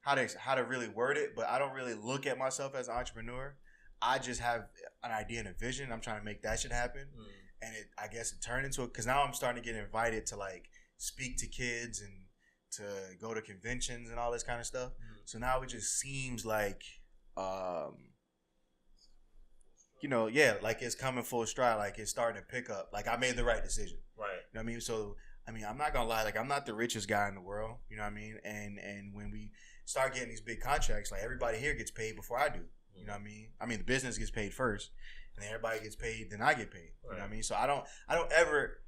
how to really word it, but I don't really look at myself as an entrepreneur. I just have an idea and a vision. I'm trying to make that shit happen, and I guess it turned into it because now I'm starting to get invited to like speak to kids and to go to conventions and all this kind of stuff. So now it just seems like, like it's coming full stride. Like it's starting to pick up. Like I made the right decision. Right. You know what I mean? So I'm not gonna lie. Like I'm not the richest guy in the world. You know what I mean? And when we start getting these big contracts, like everybody here gets paid before I do. You know what I mean? The business gets paid first, and then everybody gets paid, then I get paid. You know what I mean? So I don't ever.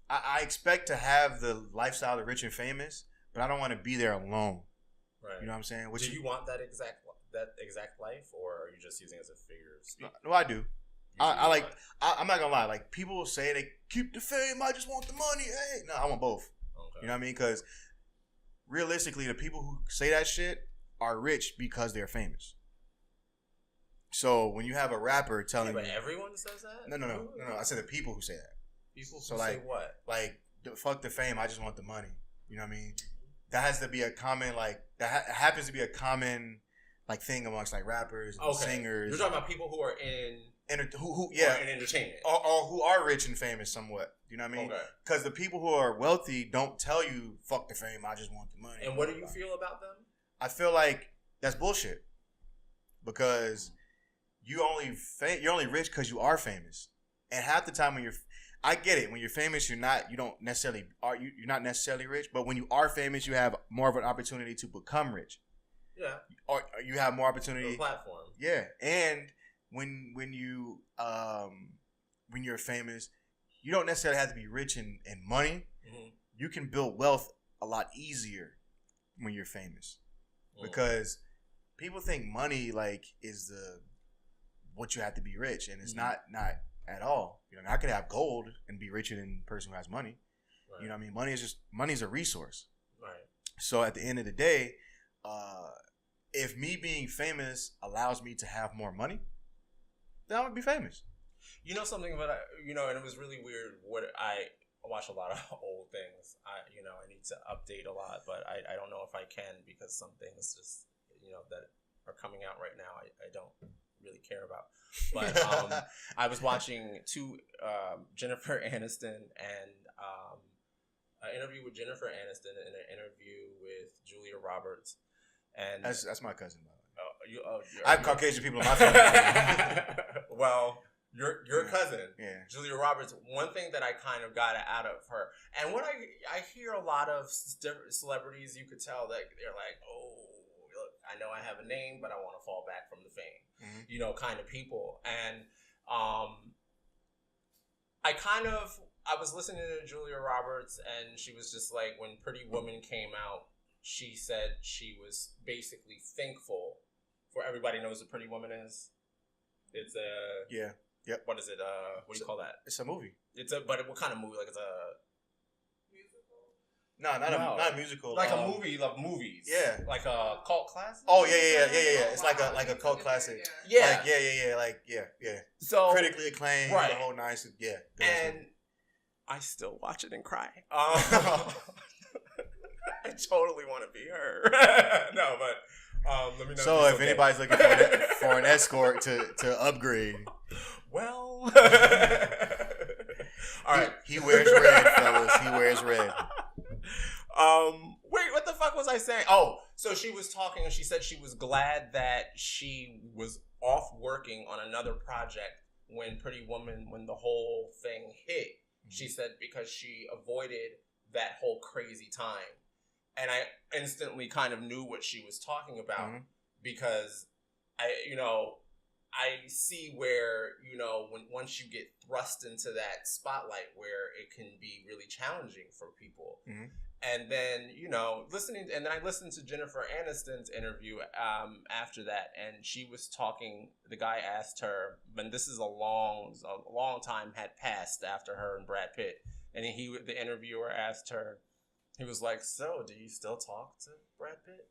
I expect to have the lifestyle of the rich and famous, but I don't want to be there alone. Right. You know what I'm saying? Do you want that exact life, or are you just using it as a figure of speech? No, I do. I'm not gonna lie. Like people say they keep the fame. I just want the money. Hey, no, I want both. Okay. You know what I mean? Because realistically, the people who say that shit are rich because they're famous. So when you have a rapper telling but everyone says that? No. I said the people who say that. People who say what? Like, fuck the fame. I just want the money. You know what I mean? That has to be a common happens to be a common like thing amongst like rappers and singers. You're talking about people who are in in entertainment or who are rich and famous somewhat. You know what I mean? Because the people who are wealthy don't tell you fuck the fame. I just want the money. And what do you feel about them? I feel like that's bullshit because you're only rich because you are famous, and half the time I get it. When you're famous, you're not necessarily rich, but when you are famous, you have more of an opportunity to become rich. Yeah. Or you have more opportunity. A platform. Yeah, and when you're famous, you don't necessarily have to be rich in money. Mm-hmm. You can build wealth a lot easier when you're famous because people think money like is what you have to be rich, and it's not at all. You know, I could have gold and be richer than the person who has money. Right. You know what I mean? Money's a resource. Right. So at the end of the day, if me being famous allows me to have more money, then I'm gonna be famous. You know something about and it was really weird. What I watch a lot of old things. I need to update a lot, but I don't know if I can because some things just that are coming out right now I don't really care about. But I was watching Jennifer Aniston and an interview with Jennifer Aniston and an interview with Julia Roberts. And that's my cousin, by the way. I have Caucasian people in my family. Well, your cousin, Julia Roberts. One thing that I kind of got out of her, and when I hear a lot of celebrities, you could tell that they're like, oh, look, I know I have a name, but I want to fall back from the fame. Mm-hmm. Kind of people. And I was listening to Julia Roberts, and she was just like, when Pretty Woman came out, she said she was basically thankful for everybody knows what Pretty Woman is. It's a Yep. What is it? What do you call that? It's a movie. But what kind of movie? Like it's a musical? No, not a musical. Like a movie of movies. Yeah. Like a cult classic. Oh yeah. It's like a cult classic. Yeah. Yeah. So critically acclaimed. Right. The whole nice. Yeah. And I still watch it and cry. I totally want to be her. No, but let me know. So if anybody's looking for an escort to upgrade, well, all right. He wears red, fellas. He wears red. Wait, what the fuck was I saying? Oh, so she was talking and she said she was glad that she was off working on another project when the whole thing hit. Mm-hmm. She said because she avoided that whole crazy time. And I instantly kind of knew what she was talking about because I see where, once you get thrust into that spotlight where it can be really challenging for people. Mm-hmm. And then, and then I listened to Jennifer Aniston's interview after that, and she was talking, the guy asked her, and this is a long time had passed after her and Brad Pitt, and the interviewer asked her, he was like, so, do you still talk to Brad Pitt?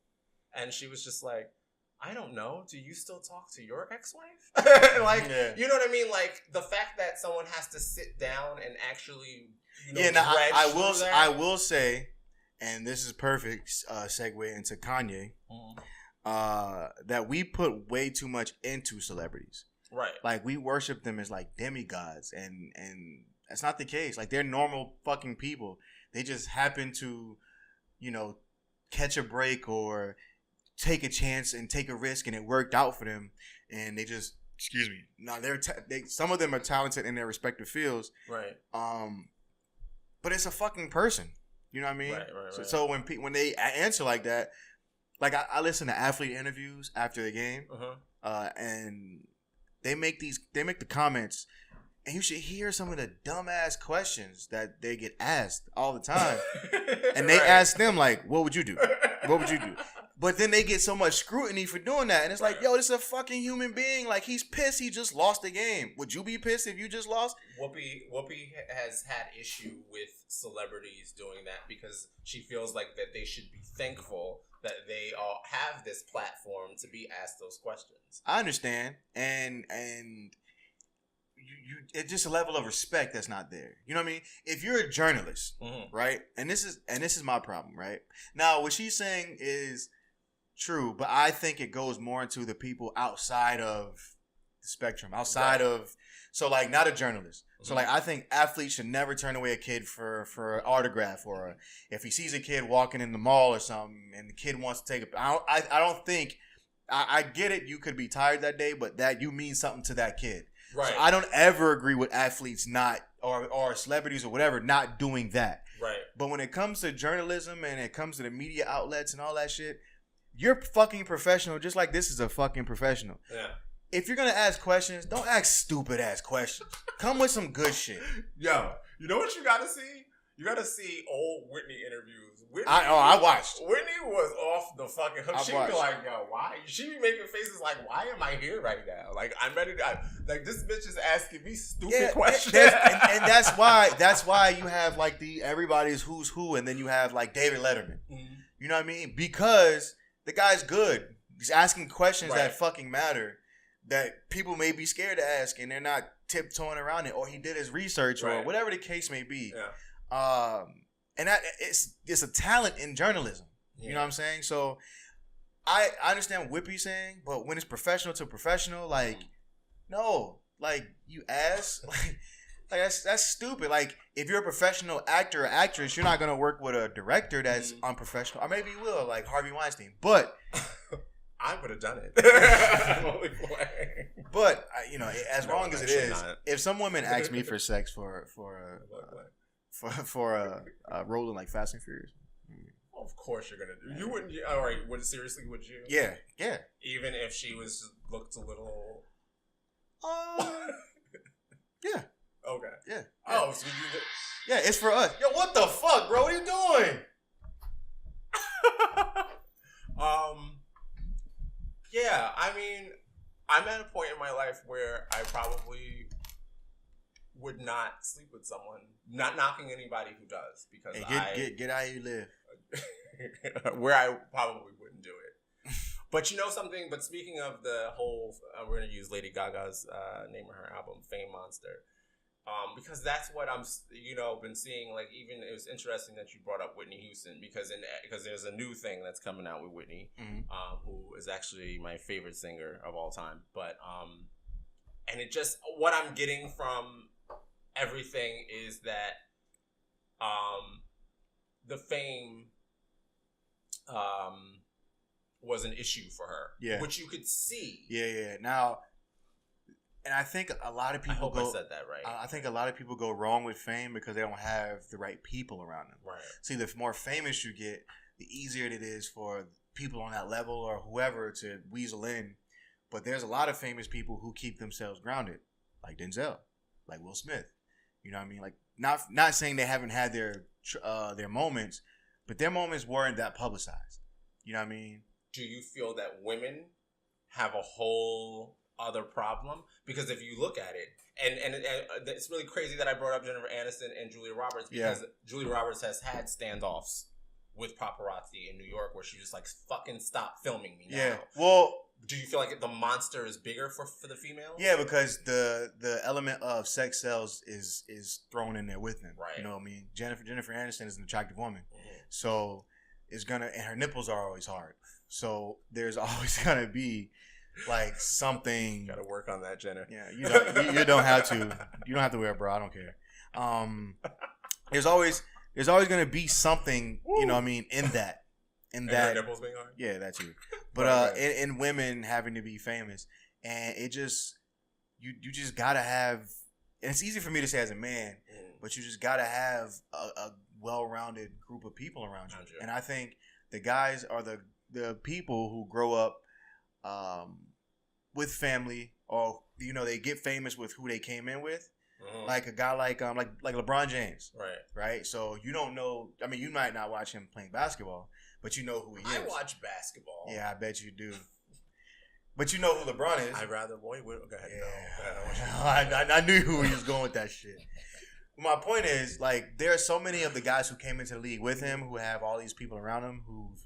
And she was just like, I don't know. Do you still talk to your ex-wife? You know what I mean? Like, the fact that someone has to sit down and actually, I will say, and this is perfect segue into Kanye, that we put way too much into celebrities. Right. Like, we worship them as like demigods, and that's not the case. Like, they're normal fucking people. They just happen to, you know, catch a break or take a chance and take a risk, and it worked out for them, and they just, excuse me. No, some of them are talented in their respective fields. Right. But it's a fucking person. You know what I mean? Right. So when they answer like that, like I listen to athlete interviews after the game, and they make the comments, and you should hear some of the dumbass questions that they get asked all the time, and they ask them like, "What would you do? What would you do?" But then they get so much scrutiny for doing that, and it's like, yo, this is a fucking human being. Like, he's pissed. He just lost the game. Would you be pissed if you just lost? Whoopi has had issue with celebrities doing that because she feels like that they should be thankful that they all have this platform to be asked those questions. I understand, and you it's just a level of respect that's not there. You know what I mean? If you're a journalist, right, and this is my problem, right? Now, what she's saying is true, but I think it goes more into the people outside of the spectrum, outside of, so like not a journalist. So like I think athletes should never turn away a kid for an autograph, or if he sees a kid walking in the mall or something and the kid wants to take a, I don't think, I get it, you could be tired that day, but that you mean something to that kid. Right. So I don't ever agree with athletes not, or celebrities or whatever, not doing that. Right. But when it comes to journalism and it comes to the media outlets and all that shit, you're fucking professional, just like this is a fucking professional. Yeah. If you're gonna ask questions, don't ask stupid ass questions. Come with some good shit. Yo, you know what you gotta see? You gotta see old Whitney interviews. I watched. Whitney was off the fucking hook. She'd watched. be like, yo, why? She'd be making faces like, why am I here right now? Like, I'm ready to, like, this bitch is asking me stupid questions. and that's why you have like everybody's who's who, and then you have like David Letterman. Mm-hmm. You know what I mean? Because the guy's good. He's asking questions that fucking matter, that people may be scared to ask, and they're not tiptoeing around it, or he did his research, or whatever the case may be. Yeah. And that it's a talent in journalism. You know what I'm saying? So I understand what Whippy's saying, but when it's professional to professional, like, no, like, you ask, like that's stupid. Like, if you're a professional actor or actress, you're not gonna work with a director that's unprofessional, or maybe you will, like Harvey Weinstein. But I would have done it. But you know, as wrong as it is, not. if some women ask me for sex for a role in like Fast and Furious, of course you're gonna do. You wouldn't. All right. Seriously, would you? yeah. Even if she looked a little. Yeah. Okay. Yeah. Oh, so you. Yeah, it's for us. Yo, what the fuck, bro? What are you doing? Yeah, I mean, I'm at a point in my life where I probably would not sleep with someone. Not knocking anybody who does, because Get out here, you live. where I probably wouldn't do it. But you know something? But speaking of the whole, we're going to use Lady Gaga's name of her album, Fame Monster. Because that's what I'm, been seeing. Like, even it was interesting that you brought up Whitney Houston, because there's a new thing that's coming out with Whitney, who is actually my favorite singer of all time. But and it just, what I'm getting from everything is that the fame was an issue for her, which you could see. Yeah. Now. And I think a lot of people I said that right. I think a lot of people go wrong with fame because they don't have the right people around them. Right. See, the more famous you get, the easier it is for people on that level or whoever to weasel in. But there's a lot of famous people who keep themselves grounded, like Denzel, like Will Smith. You know what I mean? Like, not saying they haven't had their moments, but their moments weren't that publicized. You know what I mean? Do you feel that women have a whole other problem? Because if you look at it, and it's really crazy that I brought up Jennifer Aniston and Julia Roberts, because Julia Roberts has had standoffs with paparazzi in New York where she just like, fucking stop filming me now. Yeah. Well, do you feel like the monster is bigger for the females? Yeah, because the element of sex sells is thrown in there with them. Right. You know what I mean? Jennifer Aniston is an attractive woman. So it's gonna, and her nipples are always hard. So there's always gonna be like something. Gotta work on that, Jenna. Yeah, you don't have to. You don't have to wear a bra. I don't care. There's always gonna be something. You know what I mean? In that. And her nipples being hard. Yeah, that too. But in women having to be famous, and it just you just gotta have. And it's easy for me to say as a man, but you just gotta have a well-rounded group of people around you. And I think the guys are the people who grow up with family, or they get famous with who they came in with. Like a guy like LeBron James, right. So you don't know. I mean, you might not watch him playing basketball, but you know who he is. I watch basketball. Yeah, I bet you do. But you know who LeBron is. I'd rather go ahead. Yeah. No, I knew who he was going with that shit. My point is, like, there are so many of the guys who came into the league with him who have all these people around him who've,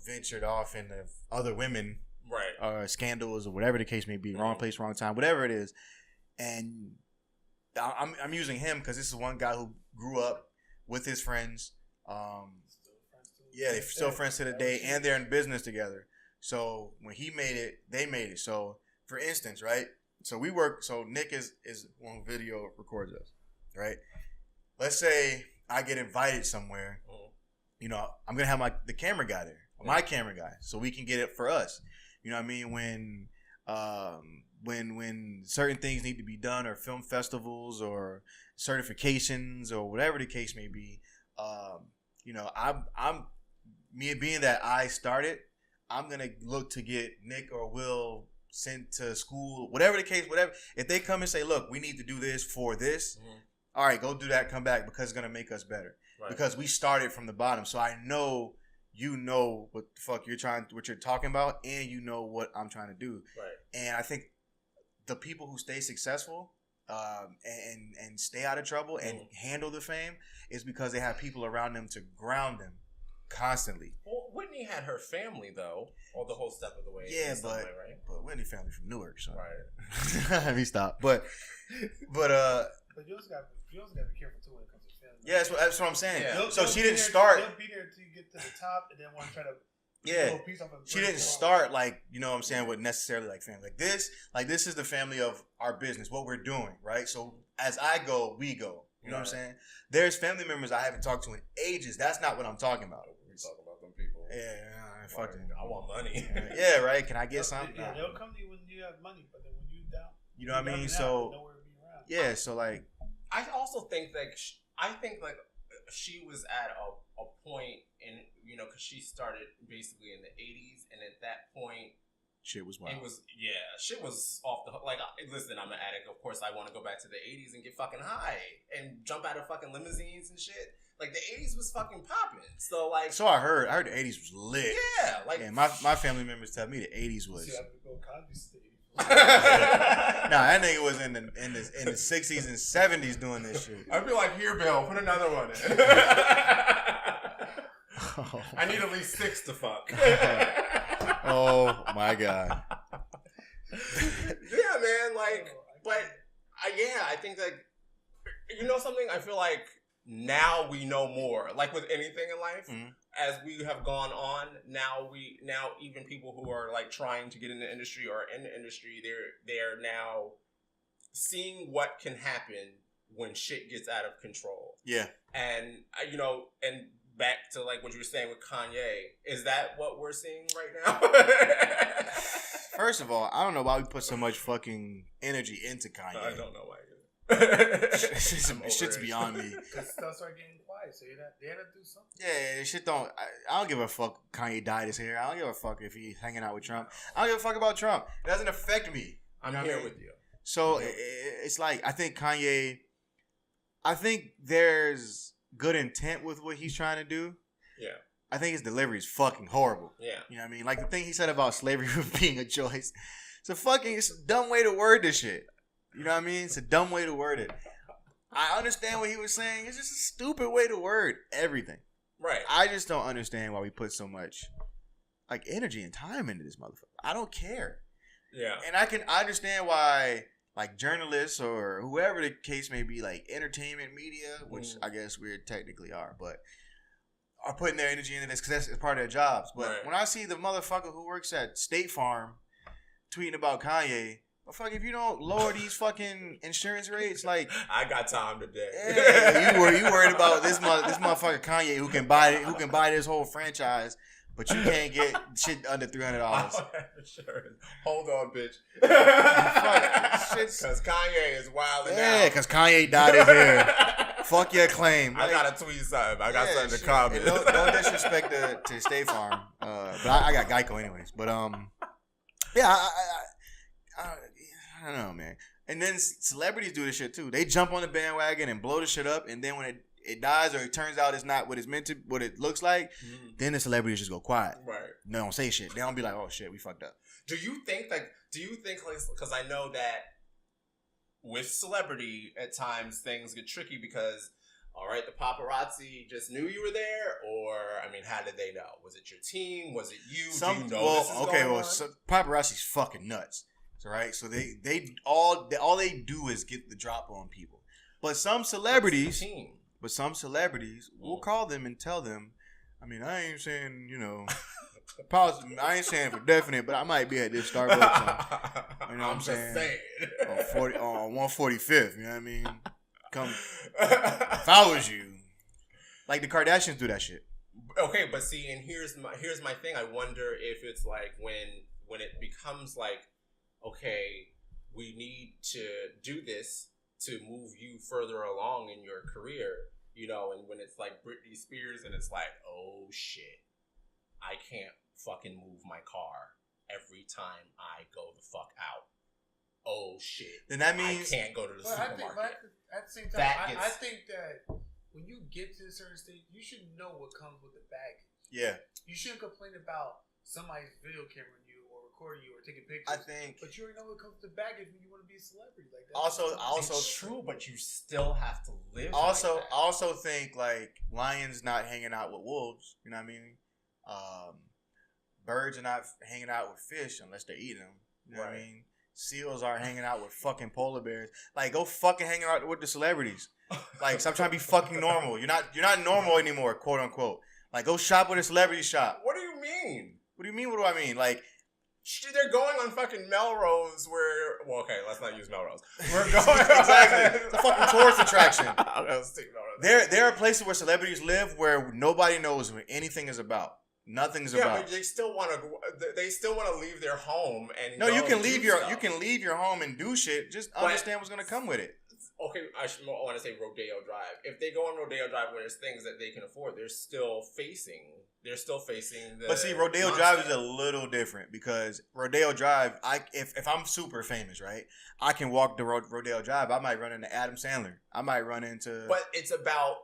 ventured off into other women, or scandals or whatever the case may be, wrong place, wrong time, whatever it is. And I'm using him because this is one guy who grew up with his friends. Yeah, they're still friends to the day, and they're in business together. So when he made it, they made it. So for instance, right? So we work. So Nick is on video, records us, right? Let's say I get invited somewhere. I'm gonna have the camera guy there, my camera guy, so we can get it for us. You know what I mean? When certain things need to be done, or film festivals, or certifications, or whatever the case may be, I'm me being that I started, I'm gonna look to get Nick or Will sent to school, whatever the case, whatever. If they come and say, "Look, we need to do this for this," all right, go do that. Come back because it's gonna make us better. Because we started from the bottom, so I know you know what the fuck what you're talking about, and you know what I'm trying to do. And I think the people who stay successful and stay out of trouble and handle the fame is because they have people around them to ground them constantly. Well, Whitney had her family though, all the whole step of the way. Yeah, but Whitney family from Newark, so right. Let me stop. But you also got to be careful too when it comes to family. Yeah, that's what I'm saying. Yeah. So she didn't start. They'll be there until you get to the top, and then want to try to. Yeah, she didn't start like what I'm saying with necessarily like family. Like this is the family of our business, what we're doing, right? So as I go, we go. You know what I'm saying? There's family members I haven't talked to in ages. That's not what I'm talking about. We talk about them people. Yeah, fucking. I want money. Yeah, right. Can I get something? Yeah, they'll come to you when you have money, but then when you down, you know what I mean? So yeah, so like, I also think that she was at a point in because she started basically in the 80s, and at that point shit was wild. Shit was off the hook. Like, listen, I'm an addict. Of course, I want to go back to the 80s and get fucking high and jump out of fucking limousines and shit. Like, the 80s was fucking popping. So like, I heard the 80s was lit. Yeah, like, yeah, my family members tell me the 80s was. Nah, that nigga was in the 60s and 70s doing this shit. I'd be like, here, Bill, put another one in. I need at least 6 to fuck. Oh my god. Yeah, man. Like, but I think like, something. I feel like now we know more. Like with anything in life, as we have gone on, now even people who are like trying to get in the industry or in the industry, they're now seeing what can happen when shit gets out of control. Yeah, and and back to like what you were saying with Kanye, is that what we're seeing right now? First of all, I don't know why we put so much fucking energy into Kanye. I don't know why either. Shit's beyond me. Because stuff started getting quiet, so they had to do something. Yeah, shit don't. I don't give a fuck. Kanye dyed his hair. I don't give a fuck if he's hanging out with Trump. I don't give a fuck about Trump. It doesn't affect me. I'm here with you. So it's like I think Kanye. I think there's good intent with what he's trying to do. Yeah. I think his delivery is fucking horrible. Yeah. You know what I mean? Like the thing he said about slavery being a choice. It's a dumb way to word this shit. You know what I mean? It's a dumb way to word it. I understand what he was saying. It's just a stupid way to word everything. Right. I just don't understand why we put so much like energy and time into this motherfucker. I don't care. Yeah. And I understand why like journalists or whoever the case may be, like entertainment media, which I guess we technically are, but are putting their energy into this because that's part of their jobs. But Right. when I see the motherfucker who works at State Farm tweeting about Kanye, fuck, if you don't lower these fucking insurance rates, like, I got time today. yeah, you worried about this motherfucker Kanye who can buy this whole franchise, but you can't get shit under $300. Sure. Hold on, bitch. Shit's- Because Kanye is wilding Yeah, out. because Kanye dyed his hair. Fuck your claim. I gotta tweet something. I got Yeah, something to shit. comment. And no disrespect to State Farm, but I got Geico anyways. But yeah, I don't know, man. And then celebrities do this shit too. They jump on the bandwagon and blow the shit up, and then when it dies or it turns out it's not what it's meant to, what it looks like, then the celebrities just go quiet. Right. They don't say shit. They don't be like, oh shit, we fucked up. Do you think because I know that with celebrity at times things get tricky because all right, the paparazzi just knew you were there, or I mean, how did they know? Was it your team? Was it you? Do you know this is going on? So paparazzi's fucking nuts. Right, so all they do is get the drop on people. But some celebrities, will call them and tell them. I mean, I ain't saying positive. I ain't saying for definite, but I might be at this Starbucks. You know what I'm saying? On 145th. You know what I mean? Come. If I was you, like the Kardashians do that shit. Okay, but see, and here's my thing. I wonder if it's like when it becomes like, okay, we need to do this to move you further along in your career, and when it's like Britney Spears and it's like, oh shit, I can't fucking move my car every time I go the fuck out. Oh shit. Then that means I can't go to the supermarket. At the same time, That I gets- think that when you get to a certain stage, you should know what comes with the baggage. yeah. You shouldn't complain about somebody's video cameraing you or recording you or taking pictures. I think But you already know what comes with the baggage when you want to be a celebrity like that. also It's true, but you still have to live. also like that. also think like lions not hanging out with wolves. You know what I mean? Birds are not hanging out with fish unless they're eating them. You know what I Right. mean? Seals aren't hanging out with fucking polar bears. Like, go fucking hang out with the celebrities. Like, stop trying to be fucking normal. You're not normal anymore, quote unquote. Like, go shop with a celebrity shop. What do you mean? What do you mean? What do I mean? Like, They're going on fucking Melrose where... Well, okay, let's not use Melrose. We're going... Exactly. It's a fucking tourist attraction. Let's take Melrose. There are places where celebrities live where nobody knows what anything is about. Nothing's Yeah, about. but they still want to leave their home and No, go you can and leave do your stuff. home and do shit. Just But- understand what's gonna come with it. Okay, I want to say Rodeo Drive. If they go on Rodeo Drive where there's things that they can afford, they're still facing the... But see, Rodeo monster. Drive is a little different because Rodeo Drive, if I'm super famous, right, I can walk the Rodeo Drive. I might run into Adam Sandler. I might run into. But it's about...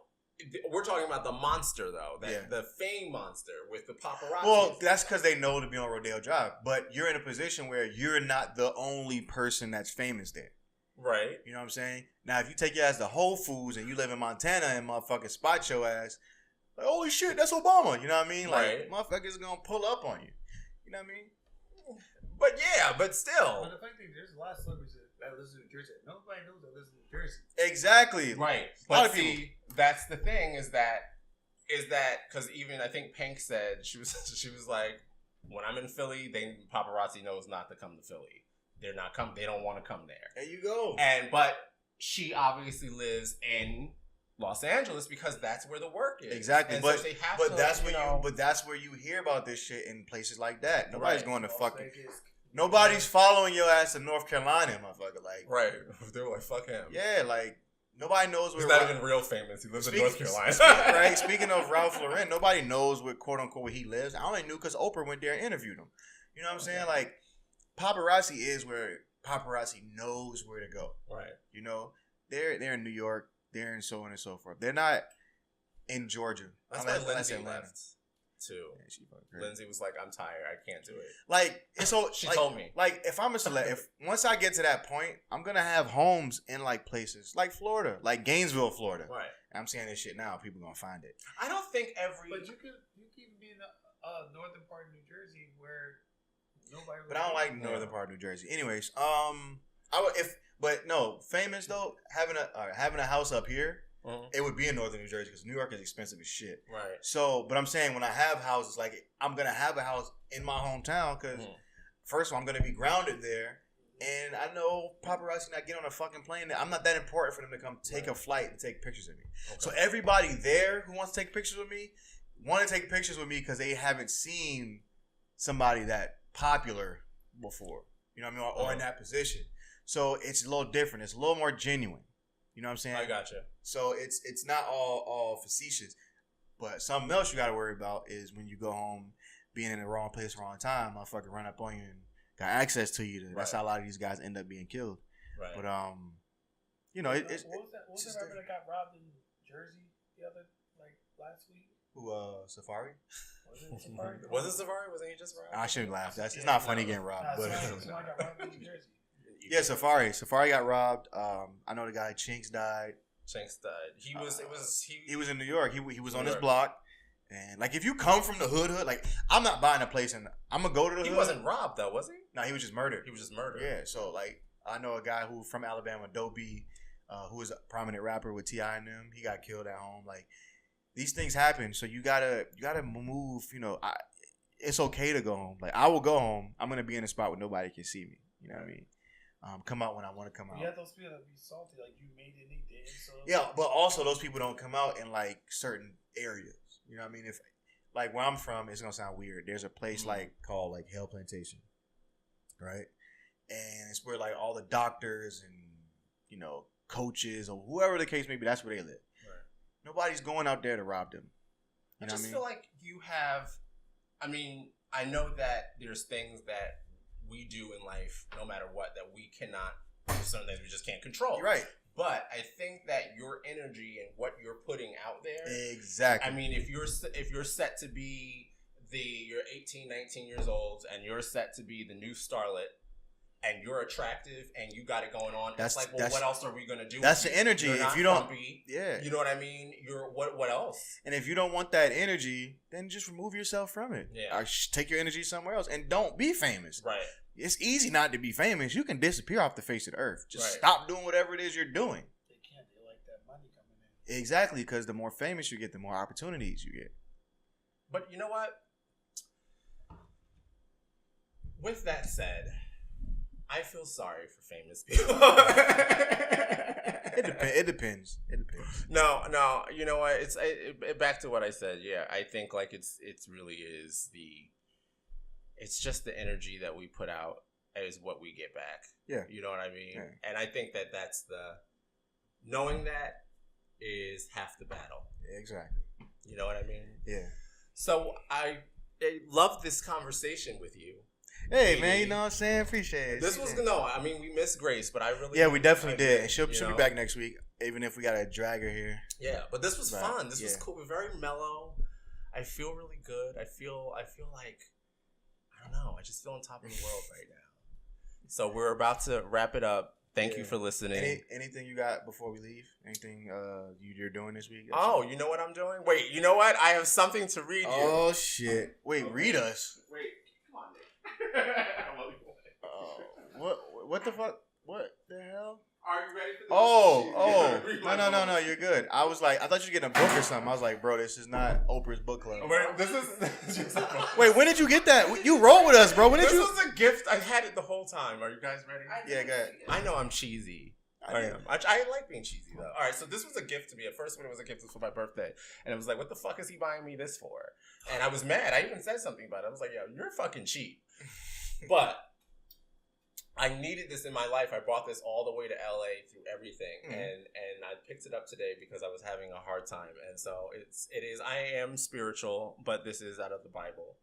We're talking about the monster, though. Yeah. The fame monster with the paparazzi. Well, that's because they know to be on Rodeo Drive. But you're in a position where you're not the only person that's famous there. Right. You know what I'm saying? Now, if you take your ass to Whole Foods and you live in Montana and motherfucking spot your ass, like, holy shit, that's Obama. You know what I mean? Like, Right. motherfuckers gonna pull up on you. You know what I mean? But yeah, but still. But the funny thing, there's a lot of celebrities that live in New Jersey. Nobody knows that lives in New Jersey. Exactly. Right. A lot But of people. see, that's the thing is that because even I think Pink said she was like, when I'm in Philly, paparazzi knows not to come to Philly. They're not come. They don't want to come there. There you go. But she obviously lives in Los Angeles because that's where the work is. Exactly, And but so they have but to, that's where know, but that's where you hear about this shit in places like that. Nobody's Right. going to Las fucking. Vegas. Nobody's following your ass to North Carolina, motherfucker. Like, right. They were like, fuck him. yeah, like nobody knows He's where. not even real famous. He lives in North Carolina. Right. Speaking of Ralph Lauren, nobody knows where quote unquote where he lives. I only knew because Oprah went there and interviewed him. You know what I'm saying? Like, paparazzi is where paparazzi knows where to go. Right. You know, they're in New York. They're in so on and so forth. They're not in Georgia. That's unless why Lindsay Atlanta. left too. Yeah, she fucking crazy. Lindsay was like, "I'm tired. I can't do it." Like, and so She like, told me. Like, if I'm a celeb, if once I get to that point, I'm gonna have homes in like places like Florida, like Gainesville, Florida. Right. I'm saying this shit now. People gonna find it. I don't think every. But you can even be in the northern part of New Jersey where nobody. But I don't like the northern part of New Jersey. Anyways, I would but no famous though having a house up here it would be in northern New Jersey because New York is expensive as shit. Right. So, but I'm saying when I have houses, like I'm gonna have a house in my hometown because first of all, I'm gonna be grounded there, and I know paparazzi not get on a fucking plane. I'm not that important for them to come take a flight and take pictures of me. Okay. So everybody there who wants to take pictures with me want to take pictures with me because they haven't seen somebody that popular before. You know what I mean? Or in that position. So it's a little different. It's a little more genuine. You know what I'm saying? I gotcha. So it's not all facetious. But something else you got to worry about is when you go home, being in the wrong place, wrong time, motherfucker run up on you and got access to you. That's how a lot of these guys end up being killed. Right. But you know, it's what was that rapper that got robbed in Jersey last week? who Safari? Was it Safari? Was it Safari? Wasn't he just robbed? I shouldn't laugh. It's not funny getting robbed. But Somebody got robbed in Jersey. yeah, Safari. Safari got robbed. I know the guy Chinks died. Chinks died. He was in New York. He was on New his York. block. And like if you come from the hood, like I'm not buying a place and I'm gonna go to the hood. He wasn't robbed though, was he? No, he was just murdered. He was just murdered. Yeah, so like I know a guy who from Alabama, Doe B, who was a prominent rapper with T.I. and them. He got killed at home. Like these things happen, so you gotta move. You know, it's okay to go home. Like I will go home. I'm gonna be in a spot where nobody can see me. You know what I mean? Come out when I want to come out. You have those people that be salty, like you made it, they did. So Yeah, but also those people don't come out in like certain areas. You know what I mean? If like where I'm from, it's gonna sound weird. There's a place called like Hell Plantation, right? And it's where like all the doctors and you know coaches or whoever the case may be, that's where they live. Right. Nobody's going out there to rob them. You I know just what I mean? feel like you have. I mean, I know that there's things that we do in life, no matter what, that we cannot. There's certain things we just can't control. You're right. But I think that your energy and what you're putting out there. Exactly. I mean, if you're set to be you're 18, 19 years old, and you're set to be the new starlet, and you're attractive, and you got it going on, it's like, well, what else are we gonna do? That's with the energy. You're If not you don't, frumpy, yeah. you know what I mean. You're what else? And if you don't want that energy, then just remove yourself from it. Yeah. Or take your energy somewhere else, and don't be famous. Right. It's easy not to be famous. You can disappear off the face of the earth. Just Right. stop doing whatever it is you're doing. they can't. They like that money coming in. Exactly, because the more famous you get, the more opportunities you get. But you know what? With that said, I feel sorry for famous people. It depends. It depends. No. You know what? It's back to what I said. Yeah, I think like it's really is it's just the energy that we put out is what we get back. Yeah. You know what I mean? Yeah. And I think that that's knowing that is half the battle. Exactly. You know what I mean? Yeah. So I love this conversation with you. Hey, man, you know what I'm saying? Appreciate it. This was I mean, we missed Grace, but I really Yeah, we definitely did. And she'll you be know? back next week, even if we got to drag her here. Yeah, but this was Right. fun. This was Yeah. cool. We're very mellow. I feel really good. I feel like I don't know. I just feel on top of the world right now. So we're about to wrap it up. Thank you Yeah. for listening. Anything you got before we leave? Anything you're doing this week? Oh, you know what I'm doing? Wait, you know what? I have something to read you. Oh shit! Wait, read us. Wait, come on, Nick. What the fuck? What the hell? Are you ready for this? Oh, Read my no, book. you're good. I was like, I thought you were getting a book or something. I was like, bro, this is not Oprah's book club. Wait, this is just a book. Wait, when did you get that? You roll with us, bro. When did This you? was a gift. I had it the whole time. Are you guys ready? Yeah, go ahead. I know I'm cheesy. I am. I like being cheesy though. All right, so this was a gift to me. At first, when it was a gift, it was for my birthday, and it was like, "What the fuck is he buying me this for?" And I was mad. I even said something about it. I was like, "Yo, you're fucking cheap." But I needed this in my life. I brought this all the way to LA through everything, and I picked it up today because I was having a hard time. And so it is. I am spiritual, but this is out of the Bible.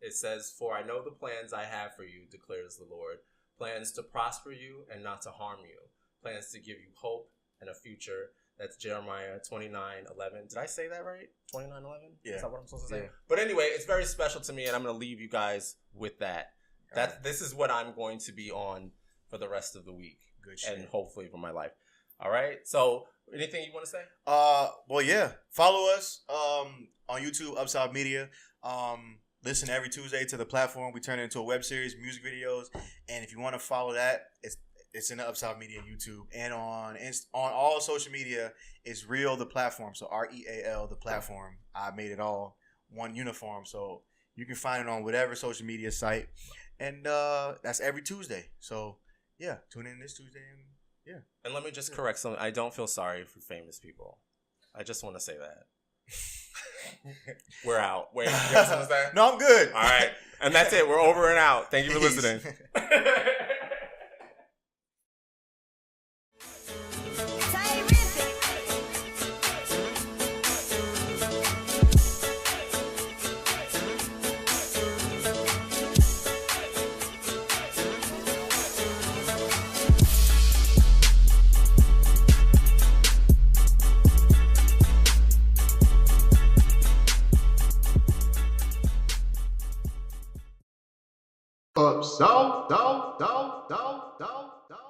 It says, "For I know the plans I have for you, declares the Lord, plans to prosper you and not to harm you, plans to give you hope and a future." That's Jeremiah 29:11. Did I say that right? 29:11? Yeah. Is that what I'm supposed to say? Yeah. But anyway, it's very special to me, and I'm going to leave you guys with that. This is what I'm going to be on for the rest of the week. Good shit. And hopefully for my life. All right. So anything you want to say? Well, yeah. Follow us on YouTube, Upside Media. Listen every Tuesday to the platform. We turn it into a web series, music videos, and if you want to follow that, it's It's in the Upside Media YouTube and on all social media. It's Real the platform. So REAL the platform. I made it all one uniform. So you can find it on whatever social media site, and that's every Tuesday. So yeah, tune in this Tuesday and yeah. And let me just correct something. I don't feel sorry for famous people. I just want to say that. We're out. Wait, you have something to say? No, I'm good. All right. And that's it. We're over and out. Thank you for Peace. listening. Up south, down, down, down, down, down.